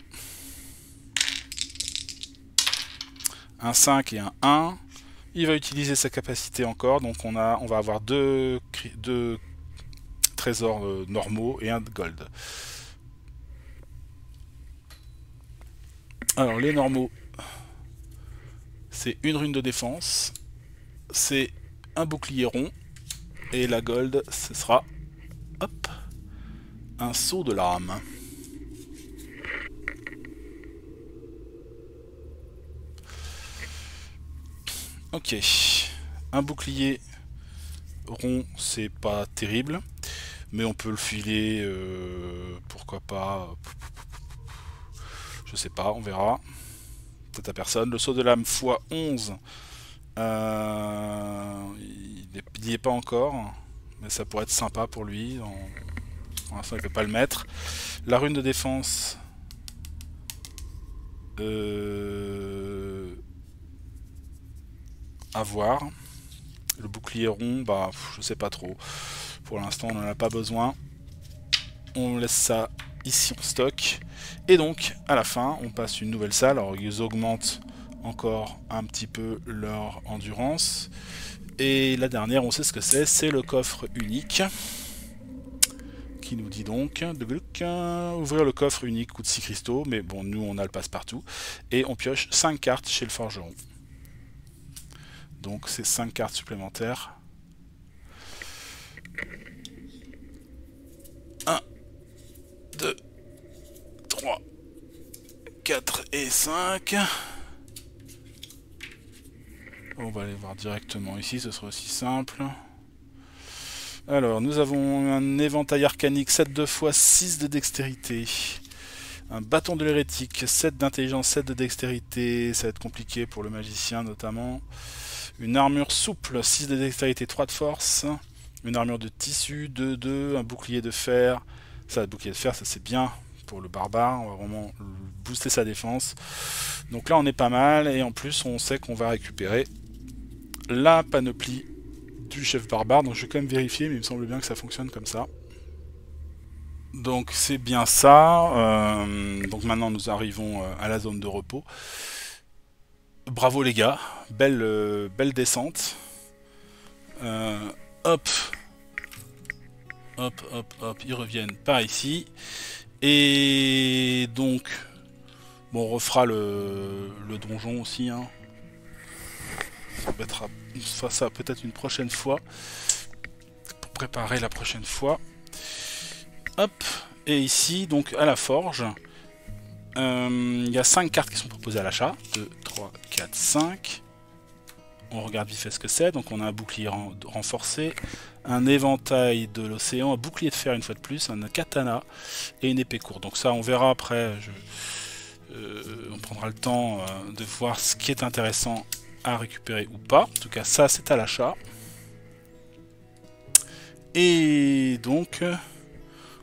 Speaker 2: Un 5 et un 1. Il va utiliser sa capacité encore, donc on va avoir 2 trésors normaux et un de gold. Alors les normaux, c'est une rune de défense, c'est un bouclier rond, et la gold, ce sera, hop, un saut de lame. Ok, un bouclier rond, c'est pas terrible, mais on peut le filer, pourquoi pas... Je sais pas, on verra. Peut-être à personne. Le saut de lame x11, il n'y est pas encore, mais ça pourrait être sympa pour lui. Pour l'instant, il ne peut pas le mettre. La rune de défense, à voir. Le bouclier rond, bah, je sais pas trop. Pour l'instant, on n'en a pas besoin. On laisse ça ici en stock. Et donc, à la fin, on passe une nouvelle salle. Alors, ils augmentent encore un petit peu leur endurance. Et la dernière, on sait ce que c'est le coffre unique. Qui nous dit donc, ouvrir le coffre unique coûte 6 cristaux. Mais bon, nous, on a le passe-partout. Et on pioche 5 cartes chez le forgeron. Donc, c'est 5 cartes supplémentaires. 1, 2, 3, 4 et 5. On va aller voir directement ici, ce sera aussi simple. Alors, nous avons un éventail arcanique, 7 de foi, 6 de dextérité. Un bâton de l'hérétique, 7 d'intelligence, 7 de dextérité. Ça va être compliqué pour le magicien notamment. Une armure souple, 6 de dextérité, 3 de force. Une armure de tissu, 2-2, un bouclier de fer. Ça, le bouclier de fer, ça c'est bien pour le barbare. On va vraiment booster sa défense. Donc là, on est pas mal. Et en plus, on sait qu'on va récupérer la panoplie du chef barbare. Donc je vais quand même vérifier, mais il me semble bien que ça fonctionne comme ça. Donc c'est bien ça. Donc maintenant, nous arrivons à la zone de repos. Bravo les gars. Belle descente. Hop, ils reviennent par ici. Et donc, bon, on refera le donjon aussi. Hein. On fera ça peut-être une prochaine fois. Pour préparer la prochaine fois. Hop, et ici, donc à la forge, il y a 5 cartes qui sont proposées à l'achat. 2, 3, 4, 5. On regarde vite fait ce que c'est. Donc on a un bouclier renforcé, un éventail de l'océan, un bouclier de fer une fois de plus, un katana et une épée courte. Donc ça on verra après, on prendra le temps de voir ce qui est intéressant à récupérer ou pas. En tout cas ça c'est à l'achat. Et donc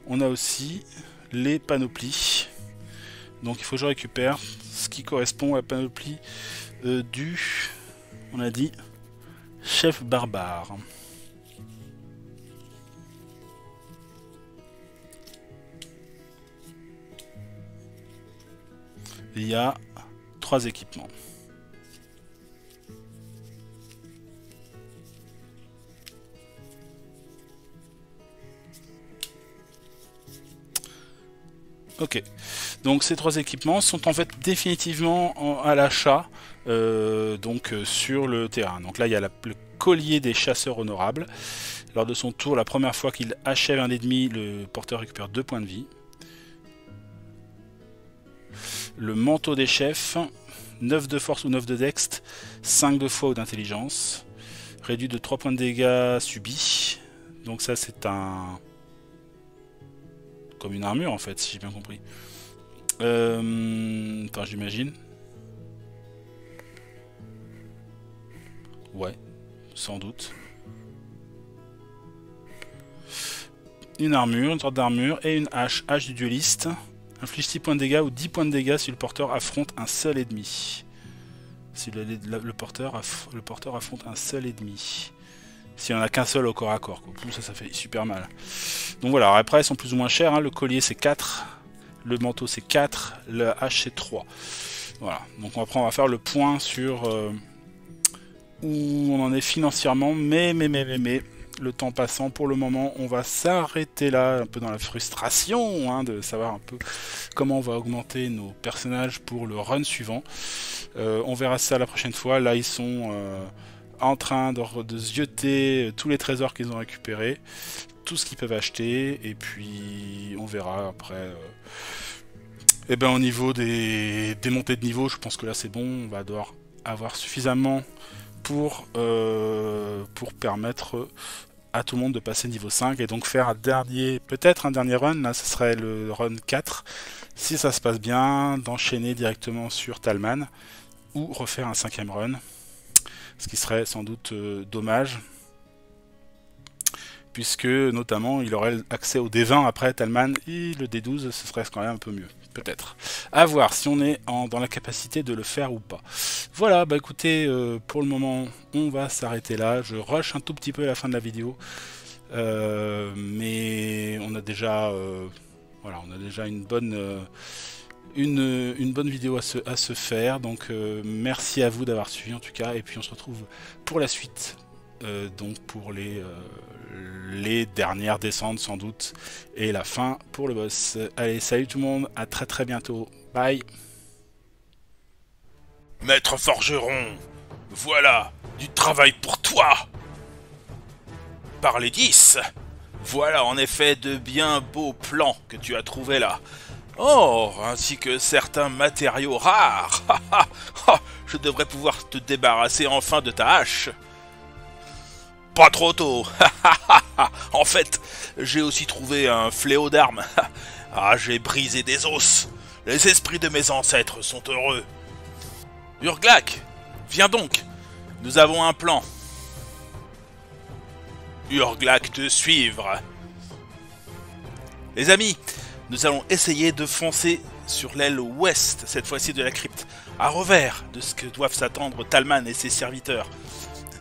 Speaker 2: on a aussi les panoplies. Donc il faut que je récupère ce qui correspond à la panoplie du... On a dit chef barbare. Il y a 3 équipements. Ok. Donc ces 3 équipements sont en fait définitivement à l'achat sur le terrain. Donc là il y a le collier des chasseurs honorables. Lors de son tour, la première fois qu'il achève un ennemi, le porteur récupère 2 points de vie. Le manteau des chefs, 9 de force ou 9 de dextre, 5 de foi ou d'intelligence. Réduit de 3 points de dégâts subis. Donc ça c'est un... comme une armure en fait, si j'ai bien compris. Attends, j'imagine. Ouais, sans doute. Une armure, une sorte d'armure et une hache. Hache du dueliste. Inflige 6 points de dégâts ou 10 points de dégâts si le porteur affronte un seul ennemi. Si le porteur affronte un seul ennemi. S'il n'y en a qu'un seul au corps à corps. Ça fait super mal. Donc voilà, alors après ils sont plus ou moins chers. Hein. Le collier c'est 4. Le manteau c'est 4. Le hache c'est 3. Voilà, donc après on va faire le point sur où on en est financièrement. Mais, le temps passant, pour le moment, on va s'arrêter là, un peu dans la frustration, hein, de savoir un peu comment on va augmenter nos personnages pour le run suivant. On verra ça la prochaine fois. Là, ils sont en train de zioter tous les trésors qu'ils ont récupérés, tout ce qu'ils peuvent acheter, et puis on verra après. Et ben au niveau des montées de niveau, je pense que là c'est bon, on va devoir avoir suffisamment pour permettre à tout le monde de passer niveau 5 et donc faire peut-être un dernier run. Là ce serait le run 4 si ça se passe bien, d'enchaîner directement sur Talman ou refaire un 5e run, ce qui serait sans doute dommage, puisque notamment il aurait accès au D20 après Talman, et le D12 ce serait quand même un peu mieux. Peut-être. À voir si on est dans la capacité de le faire ou pas. Voilà, bah écoutez, pour le moment, on va s'arrêter là. Je rush un tout petit peu à la fin de la vidéo. Mais on a déjà, une bonne vidéo à se faire. Donc merci à vous d'avoir suivi en tout cas. Et puis on se retrouve pour la suite. Donc pour les dernières descentes sans doute et la fin pour le boss. Allez, salut tout le monde, à très bientôt, bye.
Speaker 3: Maître forgeron, voilà du travail pour toi. Par les 10, voilà en effet de bien beaux plans que tu as trouvés là. Oh, ainsi que certains matériaux rares. Je devrais pouvoir te débarrasser enfin de ta hache. Pas trop tôt. En fait, j'ai aussi trouvé un fléau d'armes. Ah, j'ai brisé des os. Les esprits de mes ancêtres sont heureux. Urglak, viens donc. Nous avons un plan. Urglak te suivre. Les amis, nous allons essayer de foncer sur l'aile ouest, cette fois-ci de la crypte, à revers de ce que doivent s'attendre Talman et ses serviteurs.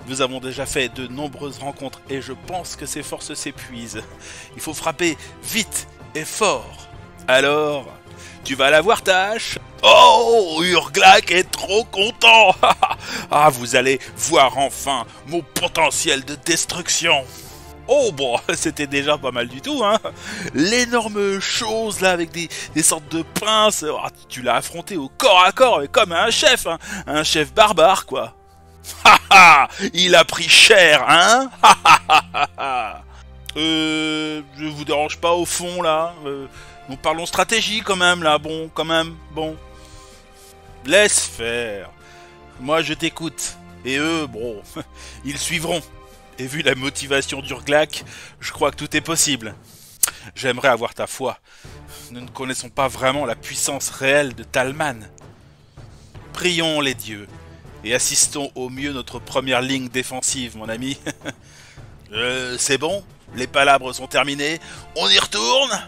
Speaker 3: Nous avons déjà fait de nombreuses rencontres et je pense que ses forces s'épuisent. Il faut frapper vite et fort. Alors, tu vas la voir ta hache? Oh, Urglak est trop content. Ah, vous allez voir enfin mon potentiel de destruction. Oh bon, c'était déjà pas mal du tout, hein. L'énorme chose là avec des sortes de pinces, oh, tu l'as affronté au corps à corps comme un chef, hein. Un chef barbare quoi. Ha, il a pris cher, hein. Je vous dérange pas au fond là. Nous parlons stratégie quand même là, bon, quand même, bon. Laisse faire. Moi je t'écoute. Et eux, bon, ils suivront. Et vu la motivation d'Urglak, je crois que tout est possible. J'aimerais avoir ta foi. Nous ne connaissons pas vraiment la puissance réelle de Talman. Prions les dieux et assistons au mieux notre première ligne défensive, mon ami. C'est bon? Les palabres sont terminées. On y retourne?